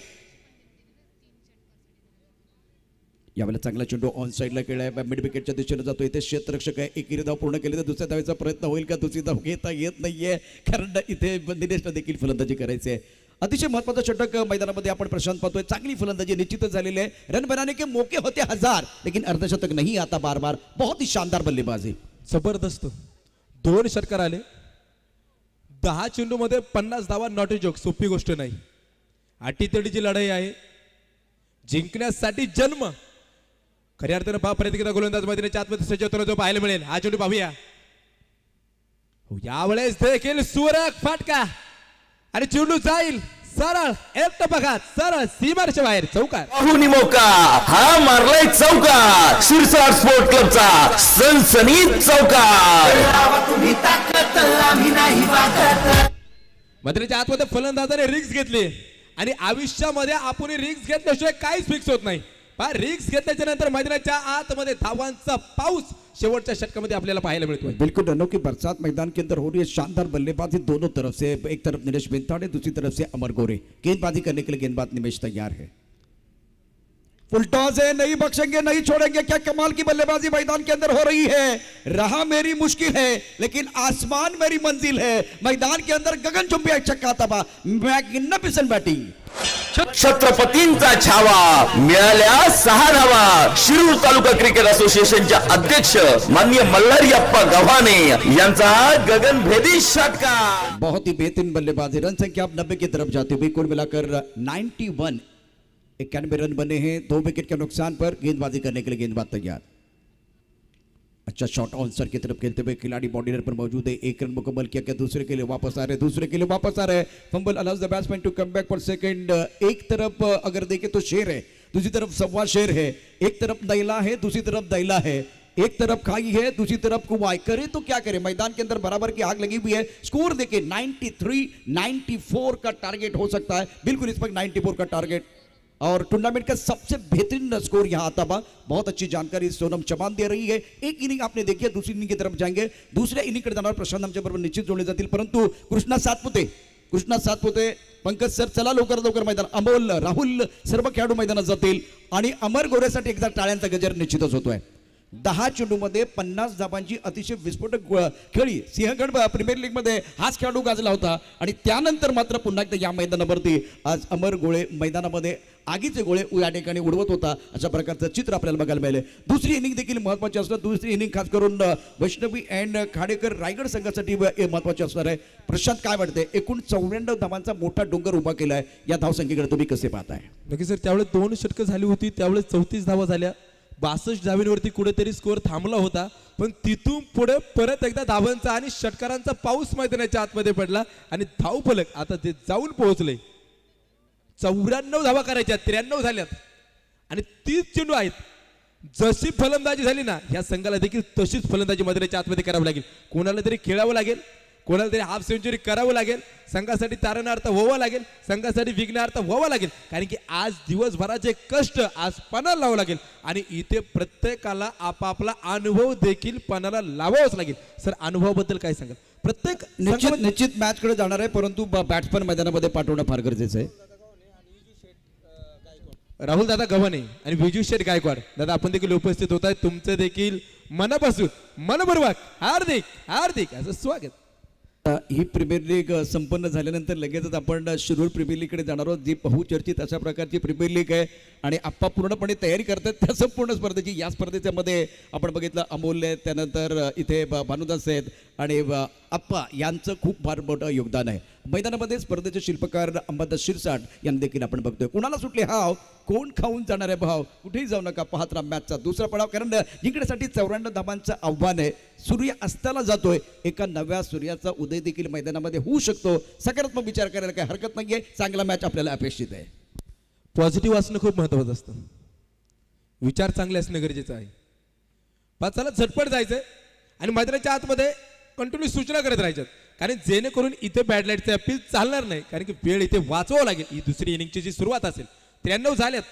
यावेळेला चांगला चेंडू ऑन साइडला खेळलाय, मिड विकेटच्या दिशेने जातो. इथे क्षेत्ररक्षक आहे, एकेरी धाव पूर्ण केली तर दुसऱ्या धावेचा प्रयत्न होईल का? दुसरी धाव घेता येत नाहीये कारण इथे दिनेशला देखील फलंदाजी करायची आहे. अतिशय महत्वाचा षटक मैदानामध्ये आपण प्रशांत पाहतोय. चांगली फलंदाजी निश्चितच झालेली आहे. रन बनाने के मौके होते 1000 लेकिन अर्धशतक नहीं आता बार बार. बहुत ही शानदार बल्लेबाजी, जबरदस्त. 2 षटकार आले, 10 चेंडू मध्ये 50 धावा. नॉट अ जोक, सोपी गोष्ट नाही. अटीतडीची लढाई आहे, जिंकण्यासाठी जन्म. खऱ्या अर्थानं परत एकदा गोलंदाज मैदानाच्या आतमध्ये सज्ज होताना जो पाहायला मिळेल. हा चेंडू पाहूया. यावेळेस देखील सुरक फाटका आणि चेंडू जाईल सरळ एक टपकात सरळ सीमारेषे बाहेर. चौकार. पाहुणी मौका हा मारलाय चौकार. शिरसाट स्पोर्ट क्लबचा सनसनीत चौकार. मैदानाच्या आतमध्ये फलंदाजाने रिक्स घेतली आणि आयुष्यामध्ये आपण रिक्स घेतल्याशिवाय काहीच फिक्स होत नाही. रिक्स घेतल्याच्या नंतर मैदानाच्या आतमध्ये धावांचा पाऊस शेवटच्या षटकामध्ये आपल्याला पाहायला मिळतो. बिल्कुल रनों की बरसात मैदान के अंदर हो रही है. शानदार बल्लेबाजी दोनों तरफ से. एक तरफ निलेश बेंताड़े, दूसरी तरफ से अमर गोरे. गेंदबाजी करने के लिए गेंदबाज निमेश तैयार है. फुल टॉस है, नहीं बख्शेंगे नहीं छोड़ेंगे. क्या कमाल की बल्लेबाजी मैदान के अंदर हो रही है. रहा मेरी मुश्किल है लेकिन आसमान मेरी मंजिल है. मैदान के अंदर गगनचुंबी एक छक्का तबा. Magnificent batting. छत्रपतींचा छावा मिळाल्या 6 धावा. शिरूर तालुका क्रिकेट असोसिएशनच्या अध्यक्ष माननीय मल्हारीअप्पा गव्हाणे यांचा गगनभेदी षटकार. बहुत ही बेहतरीन बल्लेबाजी. रन संख्या अब 90 की तरफ जाती हुई. कुल मिलाकर 91 91 रन बने हैं 2 विकेट के नुकसान पर. गेंदबाजी करने के लिए गेंदबाज तैयार. अच्छा शॉट ऑन सर की तरफ खेलते हुए खिलाड़ी बॉर्डर पर मौजूद है. 1 रन मुकम्मल किया. क्या दूसरे के लिए वापस आ रहे. Fumble allows the batsman to come back for second. एक तरफ अगर देखें तो शेर है, दूसरी तरफ सवा शेर है. एक तरफ दैला है, दूसरी तरफ दैला है. एक तरफ खाई है, दूसरी तरफ कुआई. करे तो क्या करे. मैदान के अंदर बराबर की आग लगी हुई है. स्कोर देखिए 93 94 का टारगेट हो सकता है. बिल्कुल इस पर 94 का टारगेट और टूर्नामेंट का सबसे बेहतरीन स्कोर यहां आता बा. बहुत अच्छी जानकारी सोनम चौहान दे रही है. एक इनिंग आपने देखी है, दूसरी इनिंग की तरफ जाएंगे. दुसऱ्या इनिंगकडे जाणार प्रशांत आमच्या बरोबर निश्चित जोडले जातील. परंतु कृष्णा सातपुते पंकज सर चला लवकर मैदान. अमोल राहुल सर्व खेळाडू मैदानात जातील आणि अमर गोरेसाठी एकदा टाळ्यांचा गजर निश्चितच होतोय. 10 चेंडूमध्ये 50 धाबांची अतिशय विस्फोटक खेळी. सिंहगड प्रीमियर लीग मध्ये हाच खेळाडू गाजला होता आणि त्यानंतर मात्र पुन्हा एकदा या मैदानावरती आज अमर गोळे मैदानामध्ये आगीचे गोळे या ठिकाणी उडवत होता. अशा प्रकारचं चित्र आपल्याला बघायला मिळाले. दुसरी इनिंग देखील महत्वाची असणार. दुसरी इनिंग खास करून वैष्णवी अँड खाडेकर रायगड संघासाठी महत्वाची असणार आहे. प्रशांत काय वाटते. एकूण 94 धावांचा मोठा डोंगर उभा केलाय. या धावसंख्येकडे तुम्ही कसे पाहताय. नक्की सर, त्यावेळेस 2 षटकं झाली होती, त्यावेळेस 34 धावा झाल्या. 62 धावांवरती कुठेतरी स्कोअर थांबला होता. पण तिथून पुढे परत एकदा धावांचा आणि षटकारांचा पाऊस मैदानाच्या आतमध्ये पडला आणि धावफलक आता ते जाऊन पोहोचले. 94 धावा करायच्या, 93 झाल्यात आणि 30 चेंडू आहेत. जशी फलंदाजी झाली ना, या संघाला देखील तशीच फलंदाजी मैदानाच्या आतमध्ये करावी लागेल. कोणाला तरी खेळावं लागेल कोणाला तरी हाफ सेंचुरी करावं लागेल, संघासाठी तारणार्थ व्हावं लागेल, संघासाठी विघ्नार्थ व्हावं लागेल, कारण की आज दिवसभराचे कष्ट आज पणाला लावावं लागेल आणि इथे प्रत्येकाला आपापला अनुभव देखील पणाला लावावाच लागेल. सर अनुभवाबद्दल काय सांगाल? प्रत्येक निश्चित मॅच कडे जाणार आहे, परंतु बॅट्समन मैदानामध्ये पाठवणं फार गरजेचं आहे. राहुल दादा गव्हाणे आणि विजू शेठ गायकवाड दादा आपण देखील उपस्थित होत आहे. तुमचं देखील मनापासून मनपूर्वक हार्दिक हार्दिक असं स्वागत. ही प्रीमियर लीग संपन्न झाल्यानंतर लगेचच आपण शिरूर प्रीमियर लीग कडे जाणार आहोत, जी बहुचर्चित अशा प्रकारची प्रीमियर लीग आहे आणि आप्पा पूर्णपणे तयारी करतात त्या संपूर्ण स्पर्धेची. या स्पर्धेच्या मध्ये आपण बघितलं अमोल्य, त्यानंतर इथे भानुदास आहेत आणि आप्पा यांचं खूप फार मोठं योगदान आहे. मैदानामध्ये स्पर्धेचे शिल्पकार अंबादास शिरसाट यांना देखील आपण बघतोय. कोणाला सुटले हाव, कोण खाऊन जाणार आहे भाव, कुठेही जाऊ नका, पाहत राहा मॅचचा दुसरा पडाव, कारण जिंकण्यासाठी 94 धाबांचं आव्हान आहे. सूर्य अस्ताला जातोय, एका नव्या सूर्याचा उदय देखील मैदानामध्ये होऊ शकतो. सकारात्मक विचार करायला काही हरकत नाहीये. चांगला मॅच आपल्याला अपेक्षित आहे. पॉझिटिव्ह असणं खूप महत्वाचं असतं, विचार चांगले असणं गरजेचं आहे. चला झटपट जायचंय आणि मैदानाच्या आतमध्ये कंटिन्यू सूचना करत राहायच्यात, कारण जेणेकरून इथे बॅड लाईटचे अपील चालणार नाही, कारण की वेळ इथे वाचवावं लागेल. ही दुसरी इनिंगची जी सुरुवात असेल 93 झाल्यात,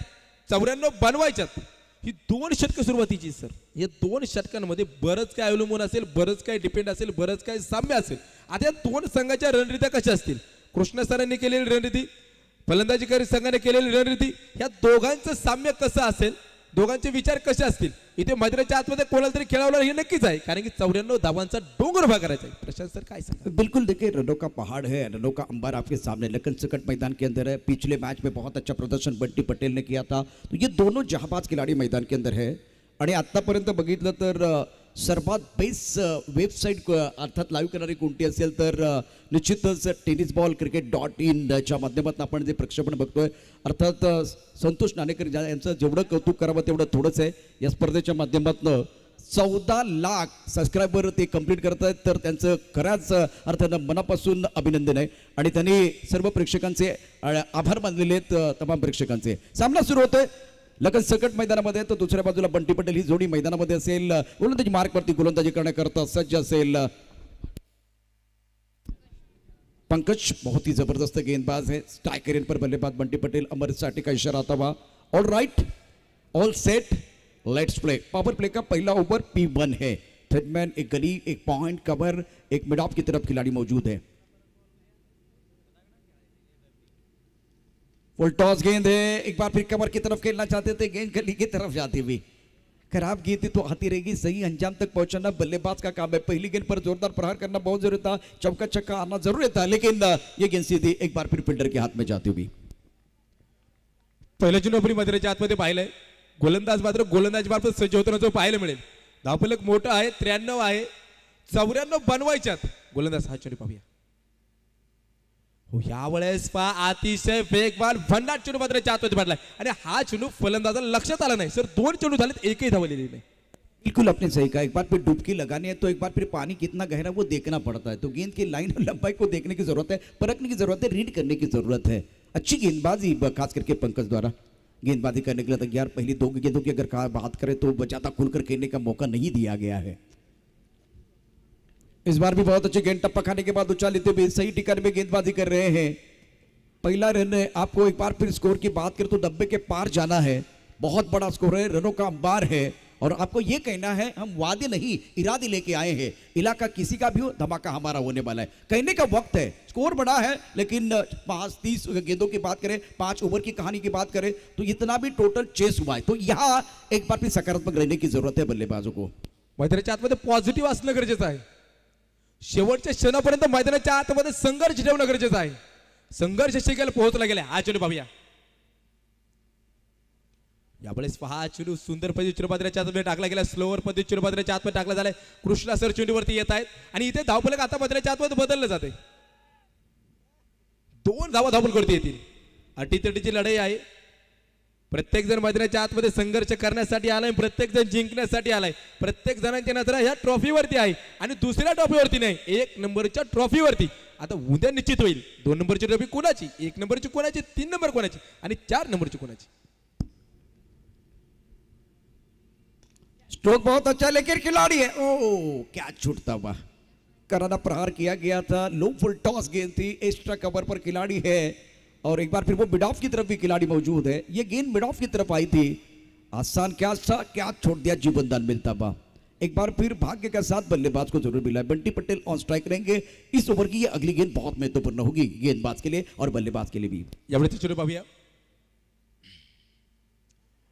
94 बनवायच्यात. ही 2 षटकं सुरुवातीची सर. या 2 षटकांमध्ये बरंच काय अवलंबून असेल, बरंच काय डिपेंड असेल, बरंच काय साम्य असेल. आता या 2 संघाच्या रणनीत्या कशा असतील, कृष्ण सरांनी केलेली रणनीती, फलंदाजी संघाने केलेली रणनीती, या दोघांचं साम्य कसं असेल, दोघांचे विचार कसे असतील, इथे मैदानाच्या आतमध्ये कोणाला तरी खेळवलं हे नक्कीच आहे, कारण की 94 धावांचा डोंगर उभा करायचा आहे. प्रशांत सर काय सांगा? बिल्कुल, देखिए रनों का पहाड़ है, रनों का अंबार आपके सामने लखन सकट मैदान के अंदर है. पिछले मैच में बहुत अच्छा प्रदर्शन बंटी पटेल ने किया था, तो ये दोनों जहांबाज खिलाड़ी मैदान के अंदर है. आणि आतापर्यंत बघितलं तर सर्वात बेस्ट वेबसाईट अर्थात लाईव्ह करणारी कोणती असेल तर निश्चितच tennisballcricket.in च्या माध्यमातून आपण जे प्रक्षेपण बघतोय, अर्थात संतोष नाणेकर यांचं जेवढं कौतुक करावं तेवढं थोडंच आहे. या स्पर्धेच्या माध्यमातून 14 लाख सबस्क्रायबर ते कंप्लीट करत आहेत, तर त्यांचं खऱ्याच अर्थानं मनापासून अभिनंदन आहे आणि त्यांनी सर्व प्रेक्षकांचे आभार मानलेले आहेत. तमाम प्रेक्षकांचे सामना सुरू होतोय लखन सकट मैदानामध्ये, तर दुसऱ्या बाजूला बंटी पटेल ही जोडी मैदानामध्ये असेल. गोलंदाजी मार्कवरती गोलंदाजी करण्याकरता सज्ज असेल पंकज, बहुत ही जबरदस्त गेंदबाज है. स्ट्राइकर इन पर बल्लेबाज बंटी पटेल. अमर साठे का इशारा आता हुआ. All right, all set, let's play. Power play का पहला ओवर P1 है. थर्डमैन, एक गली, एक पॉइंट कवर, एक मिड ऑफ की तरफ खिलाड़ी मौजूद है. फुल टॉस गेंद है, एक बार फिर कमर की तरफ खेलना चाहते थे, गेंद गली की तरफ जाती हुई. खराब गेंद तो आती रहेगी, सही अंजाम तक पहुंचाना बल्लेबाज का काम है. पहली गेंद पर जोरदार प्रहार करना बहुत जरूरी था, चौका छक्का आना जरूरी था, लेकिन ये गेंद सीधी एक बार फिर फील्डर के हाथ में जाती हुई. पहिल्या चेंडू मैदानाच्या आतमध्ये पाहिलंय, गोलंदाज मात्र गोलंदाज मार्फत सज्ज होताना जो पाहायला मिळेल. धावफलक मोठं आहे, 93 आहे, 94 बनवायच्यात. गोलंदाज हा चेंडू पाहूया. यावेळेस पहा अतिशय वेगवान भन्नाट चेंडू मात्र आतमध्ये पडलाय आणि हा चेंडू फलंदाजाला लक्षात आला नाही. सर 2 चेंडू झालेत, एकही धावलेली नाही. बिल्कुल आपने सही कहा. एक बार फिर डुबकी लगानी है तो एक बार फिर पानी कितना गहरा वो देखना पड़ता है, तो गेंद की लाइन और लंबाई को देखने की जरूरत है, परखने की जरूरत है, रीड करने की जरूरत है. अच्छी गेंदबाजी खास करके पंकज द्वारा गेंदबाजी करने के लिए तैयार. पहली 2 गेंदों की अगर बात करें तो ज्यादा खुलकर खेलने का मौका नहीं दिया गया है. इस बार भी बहुत अच्छी गेंद टप्पा खाने के बाद उछाल लेते हुए सही ठिकाने में गेंदबाजी कर रहे हैं. पहला रन है. आपको एक बार फिर स्कोर की बात करें तो 90 के पार जाना है. बहुत बड़ा स्कोर है, रनों का अंबार है और आपको ये कहना है हम वादे नहीं इरादे लेके आए हैं. इलाका किसी का भी हो, धमाका हमारा होने वाला है. कहने का वक्त है. स्कोर बड़ा है, लेकिन 30 गेंदों की बात करें, 5 ओवर की कहानी की बात करें तो इतना भी टोटल चेस हुआ है. तो यहाँ एक बार फिर सकारात्मक रहने की जरूरत है बल्लेबाजों को. मैदानाच्या आतमध्ये पॉझिटिव्ह असणं गरजेचं आहे. शेवटच्या क्षणापर्यंत मैदानाच्या आतमध्ये संघर्ष ठेवणं गरजेचं आहे. संघर्ष शिकायला पोहोचला गेला. हा चेंडू पाहूया. यावेळेस पहा चेंडू सुंदर पद्धतीने चिरपात्र्याच्या आतमध्ये टाकला गेला, स्लोवर पद्धतीने चिरपात्र्याच्या आतमध्ये टाकला झालाय. कृष्णा सर चेंडूवरती येत आहेत आणि इथे धावफलक आता मैदानाच्या आतमध्ये बदललं जाते. 2 धावा धावफलकावरती येतील. अटीतटीची लढाई आहे. प्रत्येक जण मैदानाच्या आतमध्ये संघर्ष करण्यासाठी आलाय, प्रत्येक जण जिंकण्यासाठी आलाय. प्रत्येक जणांची नजर ह्या ट्रॉफीवरती आहे आणि दुसऱ्या ट्रॉफीवरती नाही, 1 नंबरच्या ट्रॉफीवरती. आता उद्या निश्चित होईल 2 नंबरची ट्रॉफी कोणाची, 1 नंबरची कोणाची, 3 नंबर कोणाची आणि 4 नंबरची कोणाची. स्ट्रोक बहुत अच्छा लेकर खिलाड़ी है. ओ क्या छूटता हुआ. करारा प्रहार किया गया था, लो फुल टॉस गेंद थी, एक्स्ट्रा कवर पर खिलाड़ी है और एक बार फिर वो मिड ऑफ की तरफ भी खिलाड़ी मौजूद है। ये गेंद मिड ऑफ की तरफ आई थी, आसान क्या था, क्या छोड़ दिया, जीवन दान मिलता बा। एक बार फिर भाग्य के साथ बल्लेबाज को जरूर मिला है। बंटी पटेल ऑन स्ट्राइक रहेंगे। इस ओवर की ये अगली गेंद बहुत महत्वपूर्ण होगी गेंदबाज के लिए और बल्लेबाज के लिए भी। यावेळी चलो पाहूया।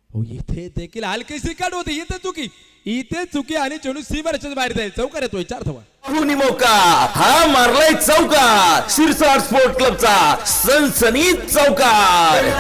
हो इथे देखील हलकीशी कट होती, इथे चुकी आणि चेंडू सीमारेषेच्या बाहेर जाईल, चौकार येतोय 4 धावा। पाहुणी मौका हा मारलाय चौकार, शिरसाट स्पोर्ट क्लबचा सनसनीत चौकार।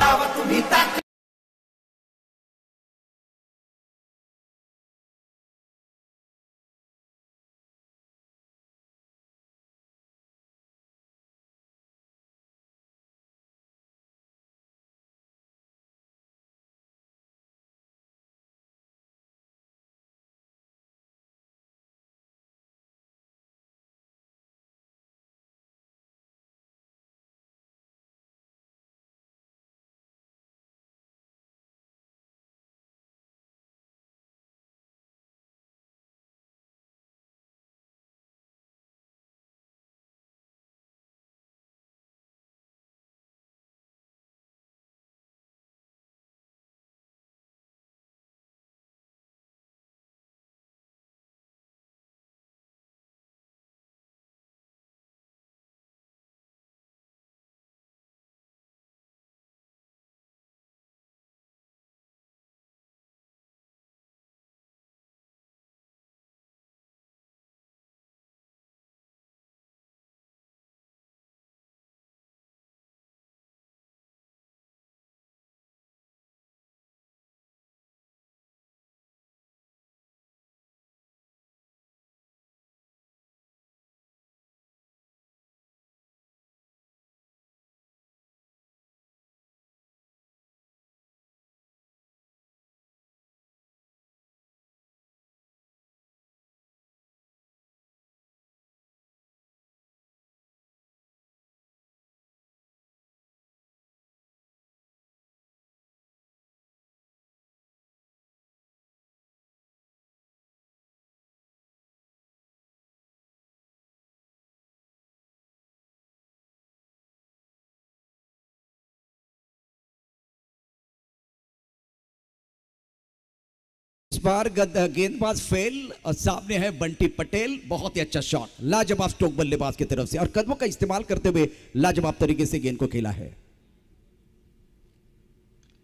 इस बार गेंदबाज फेल और सामने है बंटी पटेल। बहुत ही अच्छा शॉट, लाजवाब स्ट्रोक बल्लेबाज की तरफ से और कदमों का इस्तेमाल करते हुए लाजवाब तरीके से गेंद को खेला है।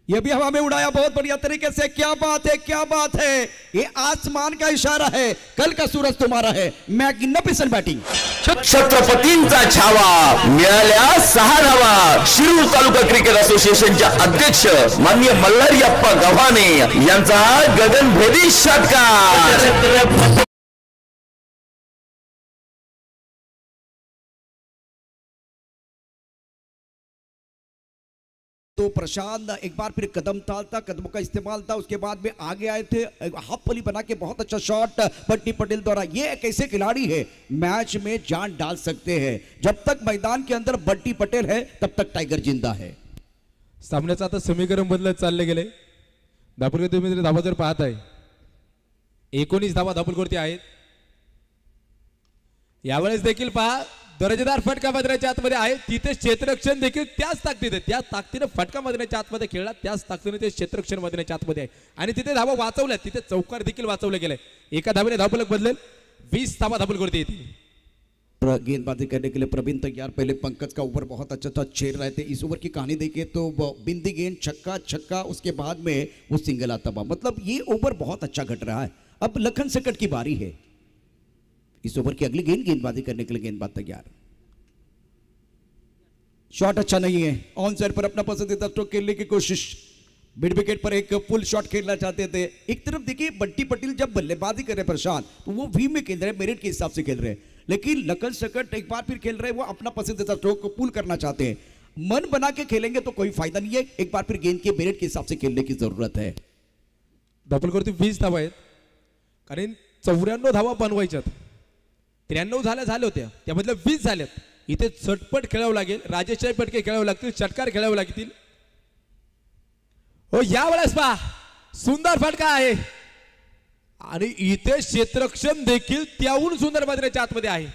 यह भी हवा में उड़ाया बहुत बढ़िया तरीके से। क्या बात है, क्या बात है, ये आसमान का इशारा है, कल का सूरज तुम्हारा है। मैग्निफिसेंट बैटिंग, छत्रपतींचा छावा, मिळाल्या 6 धावा। शिरूर तालुका क्रिकेट असोसिएशनच्या अध्यक्ष माननीय मल्हारीअप्पा गव्हाणे यांचा गगनभेदी षटकार। तो प्रशांत एक बार फिर कदम टालता, कदमों का इस्तेमाल था, उसके बाद में आगे आए थे, हाफ पली बना के बहुत अच्छा शॉट बंटी पटेल द्वारा। ये एक ऐसे खिलाड़ी है मैच में जान डाल सकते हैं। जब तक मैदान के अंदर बंटी पटेल है तब तक टाइगर जिंदा है। सामन्याचं आता समीकरण बदलत चालले गेले। दापोलकर तुम्ही धावा जर पाहत आहे 19 धावा दापोलकरती आहेत। यावेळेस देखील पहा दर्जेदार फटका मारण्याच्या आतमध्ये आहे, तिथे क्षेत्ररक्षण देखील त्याच ताकदीने फटका मारण्याच्या आतमध्ये खेळला, त्याच ताकदीने ते क्षेत्ररक्षण मारण्याच्या आतमध्ये आहे आणि तिथे धावा वाचवल्या, तिथे चौकार देखील वाचवले गेले। एका धावेने धावफलक बदलेल, 20 धावा दापोलकरती येतील। गेंदबाजी करने के लिए प्रवीण तैयार। पहले पंकज का ओवर बहुत अच्छा था, छेड़ रहे थे। इस ओवर की कहानी देखिए तो बिंदी गेंद, छक्का, उसके बाद में वो सिंगल आता हुआ, मतलब ये ओवर बहुत अच्छा घट रहा है। अब लखन सकट की बारी है। इस ओवर की अगली गेंदबाजी करने के लिए गेंदबाज तैयार। शॉट अच्छा नहीं है, ऑन साइड पर अपना पसंदीदा स्ट्रोक खेलने की कोशिश, मिड विकेट पर एक फुल शॉट खेलना चाहते थे। एक तरफ देखिए बंटी पटेल जब बल्लेबाजी कर रहे प्रशांत तो वो वी में खेल रहे, मेरिट के हिसाब से खेल रहे हैं, लेकिन लखन सकट एक बार फिर खेल रहे, वो अपना पसंदीदा स्ट्रोक को पुल करना चाहते हैं। मन बना के खेलेंगे तो कोई फायदा नहीं है, एक बार फिर गेंद के मेरिट के हिसाब से खेलने की जरूरत है। दापोलकरती 20 धावा आहेत, कारण 94 धावा बनवायच्यात, 93 झाल्या होत्या, त्यामधल्या 20 झाल्यात। इथे चटपट खेळावं लागेल, राजेशाही फटके खेळावे लागतील, षटकार खेळावे लागतील। हो यावेळेस पहा सुंदर फटका आहे आणि इथे क्षेत्ररक्षण देखील त्याहून सुंदर मारण्याच्या आतमध्ये आहे।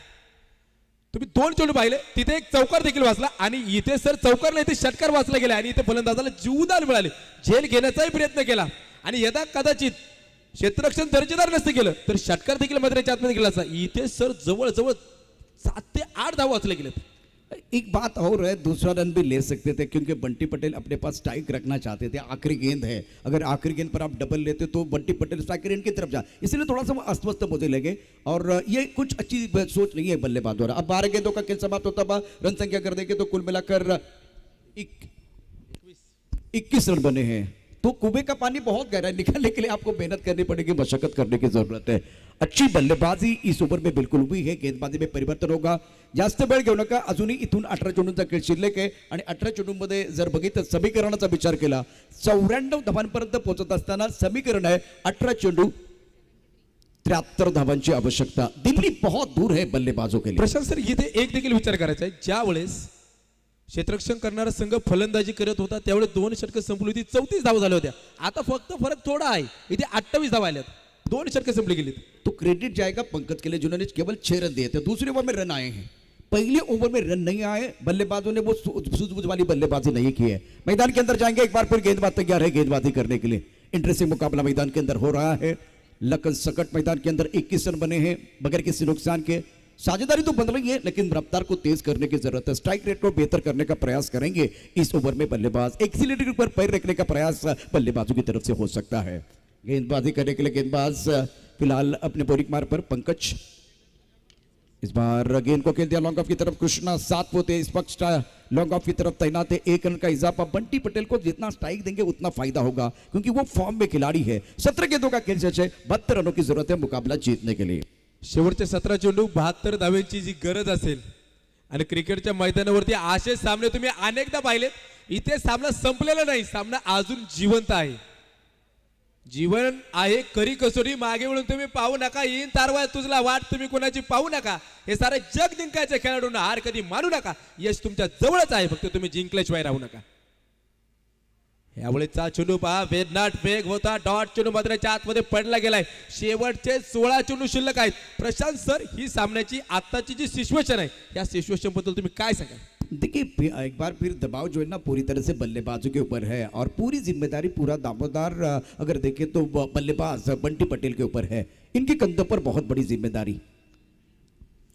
तुम्ही 2 चेंडू पाहिले, तिथे एक चौकार देखील वाचला आणि इथे सर चौकार नाही, इथे षटकार वाचला गेला आणि इथे फलंदाजाला जीवदान मिळाले. झेल घेण्याचाही प्रयत्न केला आणि यदा कदाचित क्षेत्ररक्षण दर्जेदार नसते केलं तर षटकार देखील मैदानाच्या आतमध्ये गेला असता. इथे सर जवळ 7 ते 8 धावा वाचले गेलेत. एक बात और है, दूसरा रन भी ले सकते थे क्योंकि बंटी पटेल अपने पास स्ट्राइक रखना चाहते थे. आखिरी गेंद है, अगर आखिरी गेंद पर आप डबल लेते तो बंटी पटेल स्ट्राइक रेंज की तरफ जा, इसलिए थोड़ा सा वो अस्वस्थ मुझे लगे और ये कुछ अच्छी सोच नहीं है बल्लेबाज द्वारा. अब 12 गेंदों का खेल समाप्त होता हुआ रन संख्या कर देंगे तो कुल मिलाकर 21 रन बने हैं. तो कुएं का पानी बहुत गहरा है, निकालने के लिए आपको मेहनत करनी पड़ेगी, मशक्कत करने की जरूरत है. अच्छी बल्लेबाजी इस ओव्हर में बिलकुल हुई है. गेंदबाजी में परिवर्तन होगा, जास्त वेळ घेऊ नका. अजूनही इथून 18 चेंडूंचा खेळ शिल्लक आहे आणि 18 चेंडूंमध्ये जर बघितलं समीकरणाचा विचार केला 94 धावांपर्यंत पोहोचत असताना समीकरण आहे 18 चेंडू 73 धावांची आवश्यकता. दिल्ली बहुत दूर है बल्लेबाजों के लिए. प्रशांत सर इथे एक देखील विचार करायचा आहे, ज्या वेळेस क्षेत्ररक्षण करणारा संघ फलंदाजी करत होता त्यावेळेस 2 षटकं संपली होती, 34 धावा झाल्या होत्या. आता फक्त फरक थोडा आहे, इथे 28 धावा आल्यात, 2 षटकं संपली गेलीत. तो क्रेडिट जाएगा पंकज के लिए जिन्होंने केवल 6 रन दिए थे. दूसरे ओवर में रन आए हैं, पहले ओवर में रन नहीं आए. बल्लेबाजों ने वो सूझबूझ वाली बल्लेबाजी नहीं की है. मैदान के अंदर जाएंगे, एक बार फिर गेंदबाज तैयार है गेंदबाजी करने के लिए. इंटरेस्टिंग मुकाबला मैदान के अंदर हो रहा है. लखन सकट मैदान के अंदर 21 रन बने हैं बगैर किसी नुकसान के. साझेदारी तो बन रही है लेकिन रफ्तार को तेज करने की जरूरत है. स्ट्राइक रेट को बेहतर करने का प्रयास करेंगे इस ओवर में बल्लेबाज. एक्सीलरेटर पर पैर रखने का प्रयास बल्लेबाजों की तरफ से हो सकता है. गेंदबाजी करने के लिए गेंदबाज फिलहाल अपने बोरिक मार्ग पर पंकज. इस बार गेंद को खेल दिया लॉन्ग ऑफ की तरफ. कृष्णा 7 पोते इस पक्ष लॉन्ग ऑफ की तरफ तैनात है. 1 रन का इजाफा. बंटी पटेल को जितना स्ट्राइक देंगे उतना फायदा होगा क्योंकि वो फॉर्म में खिलाड़ी है. 17 गेंदों का खेल शेष है. 72 रनों की जरूरत है मुकाबला जीतने के लिए. शेवटचे 17 चेंडू 72 धाव्यांची जी गरज असेल आणि क्रिकेटच्या मैदानावरती असे सामने तुम्ही अनेकदा पाहिलेत. इथे सामना संपलेला नाही, सामना अजून जिवंत आहे. जीवन आहे खरी कसोटी. मागे वळून तुम्ही पाहू नका, येईन तारवा तुझला वाट तुम्ही कोणाची पाहू नका. हे सारे जग जिंकायचे खेळाडूंना हार कधी मानू नका. यश तुमच्या जवळच आहे, फक्त तुम्ही जिंकल्याशिवाय राहू नका. यावेळेचा चेंडू पहा, वेदनाट वेग होता. डॉट चेंडू मात्र आतमध्ये पडला गेलाय. शेवटचे 16 चेंडू शिल्लक आहेत. प्रशांत सर ही सामन्याची आताची जी सिच्युएशन आहे या सिच्युएशन बद्दल तुम्ही काय सांगाल? देखिए एक बार फिर दबाव जो है ना पूरी तरह से बल्लेबाजों के ऊपर है और पूरी जिम्मेदारी पूरा दामोदार अगर देखें तो बल्लेबाज बंटी पटेल के ऊपर है. इनके कंधों पर बहुत बड़ी जिम्मेदारी.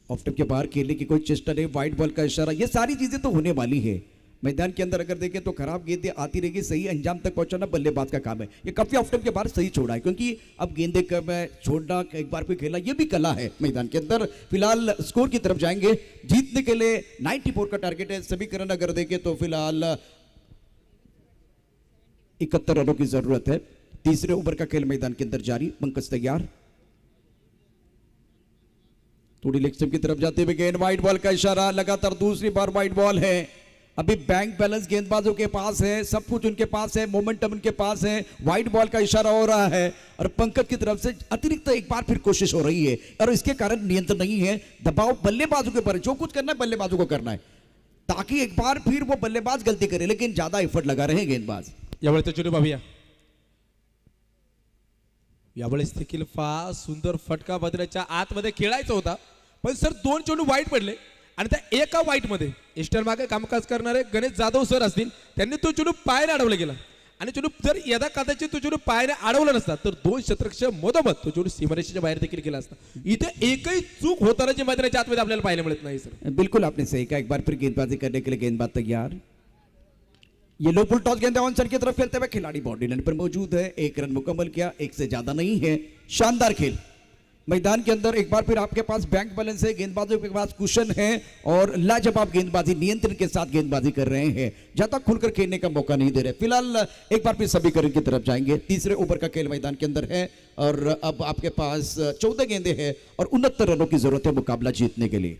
ऑफ स्टंप के बाहर खेलने की कोई चेष्टा नहीं, व्हाइट बॉल का इशारा, ये सारी चीजें तो होने वाली है. मैदान के अंदर अगर देखें तो खराब गेंदें आती रहेगी, सही अंजाम तक पहुंचाना बल्लेबाज का काम है. ये काफी ऑफ स्टंप के बाहर सही छोड़ा है क्योंकि अब गेंदें कम है, छोड़ना एक बार कोई खेला ये भी कला है मैदान के अंदर. फिलहाल स्कोर की तरफ जाएंगे. जीतने के लिए 94 का टारगेट है. समीकरण अगर देखें तो फिलहाल 71 रनों की जरूरत है. तीसरे ओवर का खेल मैदान के अंदर जारी. पंकज तैयार. थोड़ी लेग स्टंप की तरफ जाते हुए गेंद, व्हाइट बॉल का इशारा. लगातार दूसरी बार व्हाइट बॉल है. अभी बैंक बैलेंस गेंदबाजों के पास है, सब कुछ उनके पास है, मोमेंटम उनके पास है. व्हाइट बॉल का इशारा हो रहा है और पंकज की तरफ से अतिरिक्त एक बार फिर कोशिश हो रही है और इसके कारण नियंत्रण नहीं है. दबाव बल्लेबाजों के ऊपर है. जो कुछ करना है बल्लेबाजों को करना है ताकि एक बार फिर वो बल्लेबाज गलती करे, लेकिन ज्यादा एफर्ट लगा रहे हैं गेंदबाज. यावेळेचा चेंडू पाहूया. यावेळेस देखील फार सुंदर फटका बदलाच्या आतमध्ये खेळायचा होता पण सर 2 चेंडू वाईट पडले आणि त्या एका वाईट मध्ये इस्टर मागे कामकाज करणारे गणेश जाधव सर असतील, त्यांनी तो चेंडू पायाने अडवला गेला आणि चेंडू जर यदा कदाचित तो चेंडू पायाने अडवला नसता तर 2 क्षेत्ररक्षक मधोमध तो चेंडू सीमारेषेच्या बाहेर देखील गेला असता. इथे एकही चूक होताना जे मैदानाच्या आतमध्ये आपल्याला पाहायला मिळत नाही सर. बिल्कुल आपने सही कहा. एक बार फिर गेंदबाजी करने के लिए गेंदबाज तैयार. ये लो फुल टॉस गेंद ऑन साइड की तरफ खेलते हुए खिलाड़ी बाउंड्री लाइन पर मौजूद है. 1 रन मुकम्मल किया, 1 से ज्यादा नहीं है. शानदार खेल. मैदान के अंदर एक बार फिर आपके पास बैंक बैलेंस है, गेंदबाजों के पास कुशन है और लाजवाब गेंदबाजी नियंत्रण के साथ गेंदबाजी कर रहे हैं. ज्यादा खुलकर खेलने का मौका नहीं दे रहे. फिलहाल एक बार फिर समीकरण की तरफ जाएंगे. तीसरे ओवर का खेल मैदान के अंदर है और अब आपके पास 14 गेंदे हैं और 69 रनों की जरूरत है मुकाबला जीतने के लिए.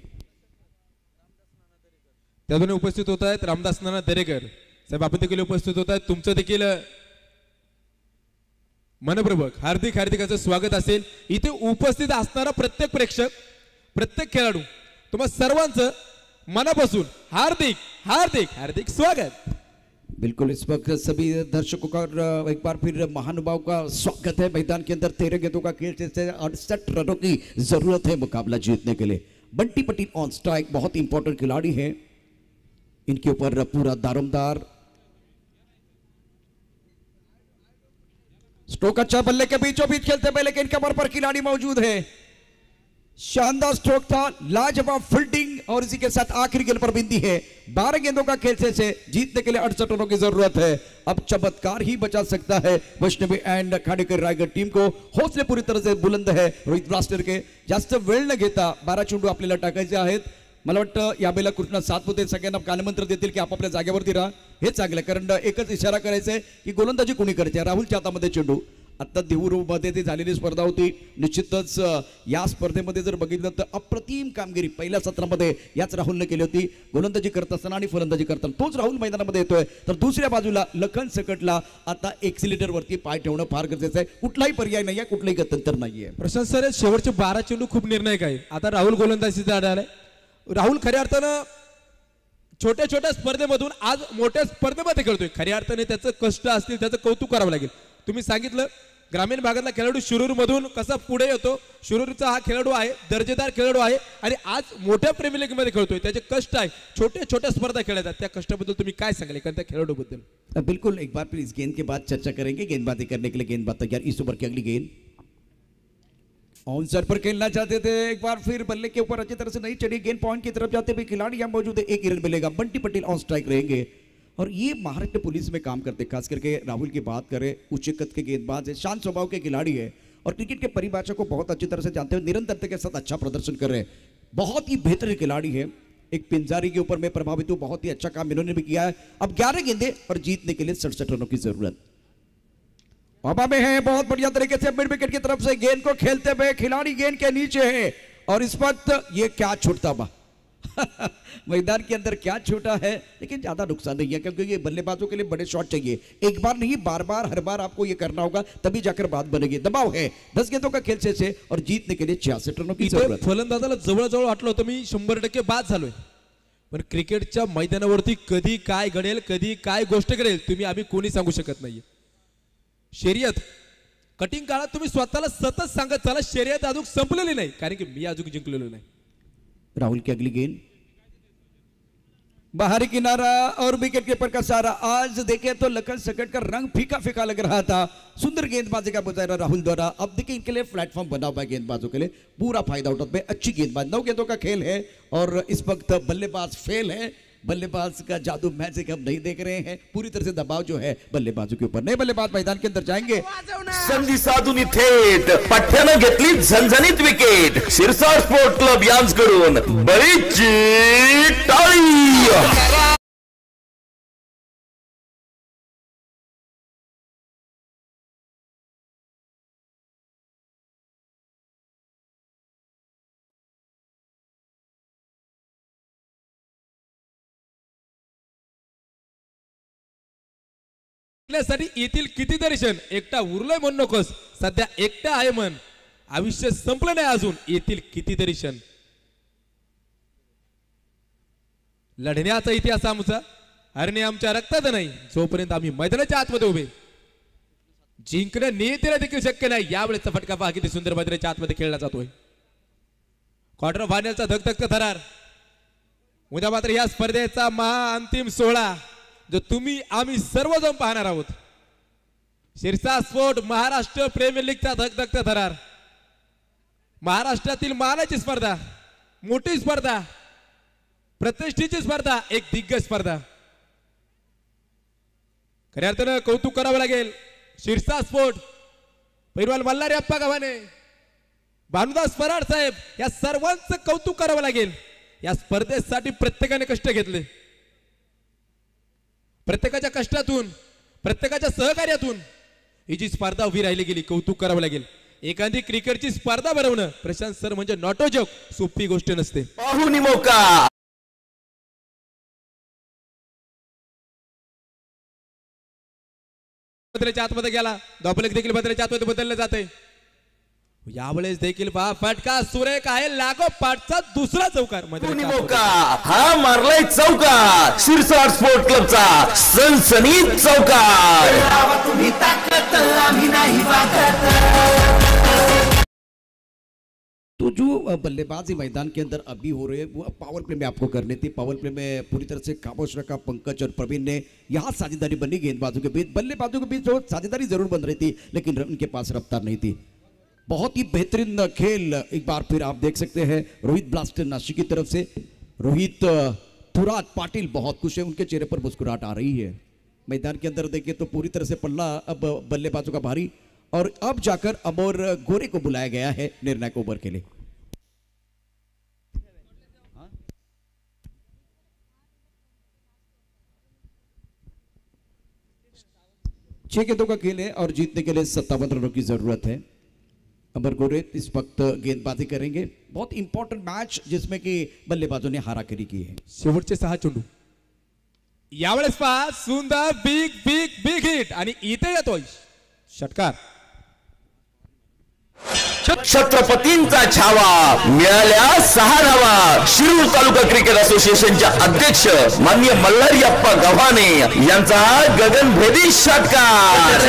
त्यातून उपस्थित होत आहेत रामदास नाना दरेकर साहेब, आपण देखील उपस्थित होत आहेत. तुमचं देखील मनपूर्वक हार्दिक हार्दिक असं स्वागत असेल. इथे उपस्थित असणारा प्रत्येक प्रेक्षक, प्रत्येक खेळाडू, तुम्हा सर्वांचं मनापासून हार्दिक हार्दिक हार्दिक स्वागत. बिल्कुल इस वक्त सभी दर्शकों का एक बार फिर महानुभाव का स्वागत है मैदान के अंदर. 13 गेंदों का खेल से 68 रनों की जरूरत है मुकाबला जीतने के लिए. बंटी पटेल ऑन स्ट्राइक, बहुत इंपॉर्टेंट खिलाड़ी है, इनके ऊपर पूरा दारोमदार। स्ट्रोक अच्छा, बल्ले के बीचों बीच खेलते हुए, लेकिन कमर पर खिलाड़ी मौजूद है। शानदार स्ट्रोक था, लाजवाब फील्डिंग, और इसी के साथ आखिरी गेंद पर बिंदी है। 12 गेंदों का खेल से जीतने के लिए 68 रनों की जरूरत है। अब चमत्कार ही बचा सकता है वैष्णवी एंड खांडेकर रायगड टीम को। हौसले पूरी तरह से बुलंद है रोहित ब्रास्टर के। जास्त वेळ न घेता 12 चेंडू आपल्याला टाकायचे आहेत। मला वाटतं यावेळेला कृष्णा सातपुते सगळ्यांना कानमंत्र देतील की आपापल्या जागेवरती राहा, हे चांगलं, कारण एकच इशारा करायचा आहे की गोलंदाजी कोणी करायची। राहुलच्या हातामध्ये चेंडू, आता देहूमध्ये ती झालेली स्पर्धा होती, निश्चितच या स्पर्धेमध्ये जर बघितलं तर अप्रतिम कामगिरी पहिल्या सत्रामध्ये याच राहुलने केली होती, गोलंदाजी करत असताना आणि फलंदाजी करताना। तोच राहुल मैदानामध्ये येतोय, तर दुसऱ्या बाजूला लखन सकटला आता एक्सिलेटर वरती पाय ठेवणं फार गरजेचं आहे। कुठलाही पर्याय नाहीये, कुठलाही गत्यंतर नाहीये। प्रशांत सर, शेवटचे 12 चेंडू खूप निर्णायक आहे। आता राहुल गोलंदाजीचा आढावा आहे। राहुल खऱ्या अर्थानं छोट्या छोट्या स्पर्धेमधून आज मोठ्या स्पर्धेमध्ये खेळतोय। खऱ्या अर्थाने त्याचं कष्ट असतील, त्याचं कौतुक करावं लागेल। तुम्ही सांगितलं ग्रामीण भागातला खेळाडू शिरूर मधून कसा पुढे येतो, शिरूरचा हा खेळाडू आहे, दर्जेदार खेळाडू आहे आणि आज मोठ्या प्रीमियर लीग मध्ये खेळतोय। त्याचे कष्ट आहे, छोटे छोटे स्पर्धा खेळतात, त्या कष्टाबद्दल तुम्ही काय सांगाल एखाद्या खेळाडूबद्दल? बिल्कुल, एक बार फिर इस गेंद के बाद चर्चा करेंगे। गेंदबाजी करने के लिए गेंदबाज तैयार। इस ओवर की अगली गेंद ऑनसर पर खेलना चाहते थे, एक बार फिर बल्ले के ऊपर अच्छी तरह से नहीं चढ़ी गेंद, पॉइंट की तरफ जाते हुए खिलाड़ी यहाँ मौजूद है। एक रन मिलेगा, बंटी पटेल ऑन स्ट्राइक रहेंगे। और ये महाराष्ट्र पुलिस में काम करते, खास करके राहुल की बात करें, उच्च कद के गेंदबाज है, शांत स्वभाव के खिलाड़ी है और क्रिकेट के परिभाषा को बहुत अच्छी तरह से जानते हुए निरंतरता के साथ अच्छा प्रदर्शन कर रहे हैं। बहुत ही बेहतरीन खिलाड़ी है। एक पिंजारी के ऊपर मैं प्रभावित हूं, बहुत ही अच्छा काम इन्होंने भी किया है। अब 11 गेंदे और जीतने के लिए 67 रनों की जरूरत। हवा में है, बहुत बढ़िया तरीके से मिड विकेट की तरफ से गेंद को खेलते हुए खिलाड़ी गेंद के नीचे है और इस वक्त ये क्या छूटता हुआ मैदान के अंदर क्या छोटा है, लेकिन ज्यादा नुकसान नहीं है, क्योंकि ये बल्लेबाजों के लिए बड़े शॉट चाहिए। एक बार नहीं, बार बार हर बार आपको ये करना होगा, तभी जाकर बात बनेगी। दबाव है, 10 गेंदों का खेल से और जीतने के लिए 66 रनों की जरूरत। फलंदाजाला जवळ वाटलं होतं मी 100% बाद झालोय, पण क्रिकेटच्या मैदानावरती कधी काय घडेल, कधी काय गोष्ट घडेल तुम्ही आम्ही कोणी सांगू शकत नाहीये। शर्यत कटिंग काळात तुम्ही स्वतःला सतत सांगत चला, शर्यत अजून संपलेली नाही, कारण की मी अजून जिंकलेलो नाही। राहुल की अगली गेंद बाहरी किनारा और विकेट कीपर का सारा। आज देखें तो लखन सकट का रंग फीका फीका लग रहा था। सुंदर गेंदबाजी का मुजाहरा राहुल द्वारा। अब देखिए इनके लिए प्लेटफॉर्म बना हुआ है गेंदबाजों के लिए, पूरा फायदा उठाते। अच्छी गेंदबाज, 9 गेंदों का खेल है और इस वक्त बल्लेबाज फेल है। बल्लेबाज का जादू मैजिक हम नहीं देख रहे हैं, पूरी तरह से दबाव जो है बल्लेबाजों के ऊपर। नए बल्लेबाज मैदान के अंदर जाएंगे। संधी साधून थेट पठ्ठ्यानं घेतली झणझणीत विकेट। शिरसाट स्पोर्ट क्लब यांच्याकडून बरीचशी टाळी। साठी येतील कितीतरी क्षण, एकटा उरलोय म्हणू नकोस, सध्या एकटा आहे मन, आयुष्य संपलं नाही अजून, येतील कितीतरी क्षण। लढण्याचा इतिहास आमचा, हरणे आमच्या रक्तात नाही, जोपर्यंत आम्ही मैदानाच्या आतमध्ये उभे, जिंकणं नियतीला देखील शक्य नाही। यावेळेचा फटका पहा किती सुंदर मैदानाच्या आतमध्ये खेळला जातोय। क्वार्टर फायनलचा धगधगता थरार। उद्या मात्र या स्पर्धेचा महाअंतिम सोहळा जो तुम्ही आम्ही सर्वजण पाहणार आहोत। शिरसा स्पोर्ट महाराष्ट्र प्रीमियर लीगचा धगधगता थरार, महाराष्ट्रातील मानाची स्पर्धा, मोठी स्पर्धा, प्रतिष्ठेची स्पर्धा, एक दिग्गज स्पर्धा। खऱ्या अर्थानं कौतुक करावं लागेल शिरसा स्पोर्ट, पैलवान मल्हारी अप्पा गव्हाणे, भानुदास फराड साहेब, या सर्वांचं कौतुक करावं लागेल। या स्पर्धेसाठी प्रत्येकाने कष्ट घेतले, प्रत्येकाच्या कष्टातून, प्रत्येकाच्या सहकार्यातून ही जी स्पर्धा उभी राहिली गेली, कौतुक करावं लागेल। एखादी क्रिकेटची स्पर्धा भरवणं प्रशांत सर म्हणजे नॉट अ जोक, सोपी गोष्ट नसते। पाहुणी मौका बदलाच्या आतमध्ये गेला, धावफलक देखील बदलाच्या आतमध्ये बदलले जाते। यावेळेस देखील पहा फटका सुरेख आहे, लागोपाठचा दुसरा चौकार। पाहुणी मौका हा मारलाय चौकार, शिरसाट स्पोर्ट क्लबचा सनसनीत चौकार। तुम्ही ताकद आम्ही नाही वागत। तो जो बल्लेबाजी मैदान के अंदर अभी हो रहे हैं वो पावर प्ले में आपको करनी थी। पावर प्ले में पूरी तरह से खामोश रखा पंकज और प्रवीण ने। यहाँ साझेदारी बनी गेंदबाजों के बीच, बल्लेबाजों के बीच जो साझेदारी जरूर बन रही थी लेकिन उनके पास रफ्तार नहीं थी। बहुत ही बेहतरीन खेल एक बार फिर आप देख सकते हैं रोहित ब्लास्टर नासिक की तरफ से। रोहित थुरात पाटिल बहुत खुश है, उनके चेहरे पर मुस्कुराहट आ रही है। मैदान के अंदर देखिए तो पूरी तरह से पल्ला अब बल्लेबाजों का भारी, और अब जाकर अमर गोरे को बुलाया गया है निर्णायक ओवर के लिए। छह गेंदों का खेल है और जीतने के लिए 57 रनों की जरूरत है। अमर गोरे इस वक्त गेंदबाजी करेंगे। बहुत इंपॉर्टेंट मैच जिसमें कि बल्लेबाजों ने हाराकिरी की है। शेवटचे 6 चेंडू यावेळेस पहा, सुंदर बिग बिग बिग हिट आणि इथे येतोय षटकार। छत्रपतींचा छावा, मिळाल्या 6 धावा। शिरूर तालुका क्रिकेट असोसिएशनच्या अध्यक्ष माननीय मल्हारीअप्पा गव्हाणे यांचा गगनभेदी षटकार।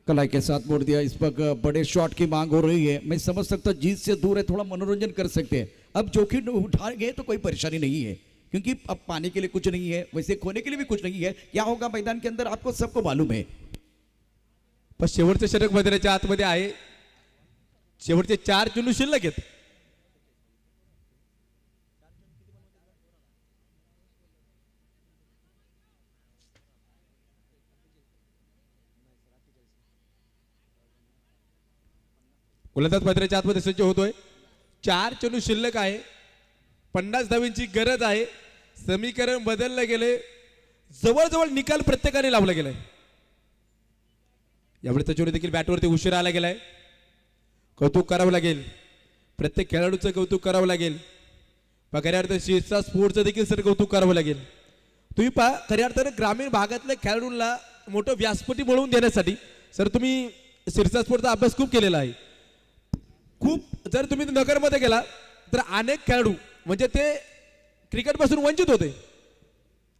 कलाई के साथ मोड़ दिया। इस वक्त बड़े शॉट की मांग हो रही है। मैं समझ सकता हूं जीत से दूर है, थोड़ा मनोरंजन कर सकते हैं। अब जोखिम उठाएंगे तो कोई परेशानी नहीं है, क्योंकि अब पाने के लिए कुछ नहीं है, वैसे खोने के लिए भी कुछ नहीं है। क्या होगा मैदान के अंदर आपको सबको मालूम है। पण शेवटचं षटक मैदानाच्या आतमध्ये आहे। शेवटचे 4 चेंडू शिल्लक आहेत। गोलंदाज मैदानाच्या आतमध्ये सज्ज होतोय। 4 चेंडू शिल्लक आहे। 50 धावांची गरज आहे। समीकरण बदलले गेले, जवळजवळ निकाल प्रत्येकाने लावला गेलाय। यावेळेचा चेंडू देखील बॅटवरती उशिरा आला गेलाय। कौतुक करावं लागेल, प्रत्येक खेळाडूचं कौतुक करावं लागेल। खऱ्या अर्थाने शिरसा स्पोर्टचं देखील सर कौतुक करावं लागेल। तुम्ही पहा, खऱ्या अर्थाने ग्रामीण भागातल्या खेळाडूंना मोठं व्यासपीठ मिळवून देण्यासाठी सर तुम्ही शिरसा स्पोर्टचा अभ्यास खूप केलेला आहे। खूप जर तुम्ही नगरमध्ये गेला तर अनेक खेळाडू म्हणजे ते क्रिकेट पासून वंचित होते,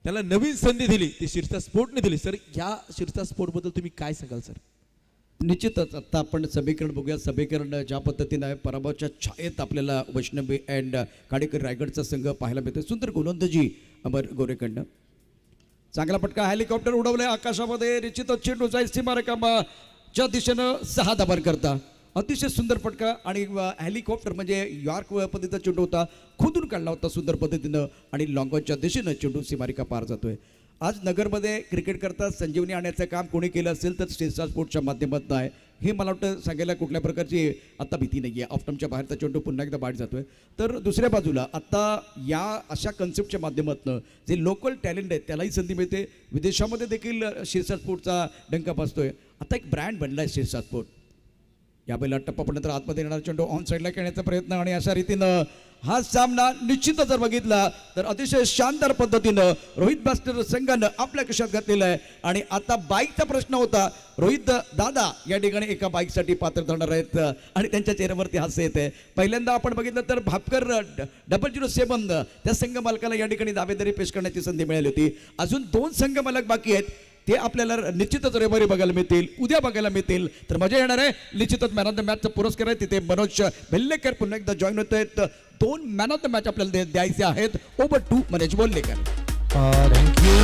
त्याला नवीन संधी दिली ती शिरसा स्पोर्टने दिली। सर या शिरसा स्पोर्ट बद्दल तुम्ही काय सांगाल सर? निश्चितच आता आपण समीकरण बघूया। समीकरण ज्या पद्धतीने आहे, पराभवाच्या छायेत आपल्याला वैष्णवी अँड काडेकर रायगडचा संघ पाहायला मिळतो। सुंदर गोलंदाजी अमर गोरेकडनं, चांगला फटका, हेलिकॉप्टर उडवलंय आकाशामध्ये। निश्चितच चेंडू जाईल सीमारेषेच्या दिशेनं 6 धावा करता। अतिशय सुंदर फटका आणि हेलिकॉप्टर म्हणजे यॉर्क पद्धतीचा चेंडू होता, खोदून काढला होता सुंदर पद्धतीनं आणि लॉंगॉनच्या दिशेनं चेंडू सीमारेखा पार जातोय। आज नगरमध्ये क्रिकेट करता संजीवनी आणण्याचं काम कोणी केलं असेल तर शिरसा स्पोर्टच्या माध्यमातून आहे। हे मला वाटतं सांगायला कुठल्या प्रकारची आता भीती नाही आहे। ऑफटमच्या बाहेरचा चेंडू पुन्हा एकदा बाहेर जातोय। तर दुसऱ्या बाजूला आता या अशा कन्सेप्टच्या माध्यमातून जे लोकल टॅलेंट आहे त्यालाही संधी मिळते। विदेशामध्ये देखील शिरसा स्पोर्टचा डंका बसतोय। आता एक ब्रँड बनला आहे शिरसा स्पोर्ट। या बैला टप्पापर्यंत आतमध्ये येणार चेंडू ऑन साईडला खेळण्याचा प्रयत्न आणि अशा रीतीनं हा सामना निश्चितच जर बघितला तर अतिशय शानदार पद्धतीनं रोहित ब्लास्टर संघानं आपल्या खिशात घातलेलं आहे। आणि आता बाईकचा प्रश्न होता, रोहित दादा या ठिकाणी एका बाईकसाठी पात्र ठरणार आहेत आणि त्यांच्या चेहऱ्यावरती हास्य येते। पहिल्यांदा आपण बघितलं तर भापकर 007 त्या संघ मालकाला या ठिकाणी दावेदारी पेश करण्याची संधी मिळाली होती। अजून 2 संघ मालक बाकी आहेत, ते आपल्याला निश्चितच रविवारी बघायला मिळतील, उद्या बघायला मिळतील, तर मजा येणार आहे। निश्चितच मॅन ऑफ द मॅचचा पुरस्कार आहे, तिथे मनोज भेल्लेकर पुन्हा एकदा जॉईन होत आहेत। 2 मॅन ऑफ द मॅच आपल्याला द्यायचे आहेत। Over to Manoj Bollekar. Thank you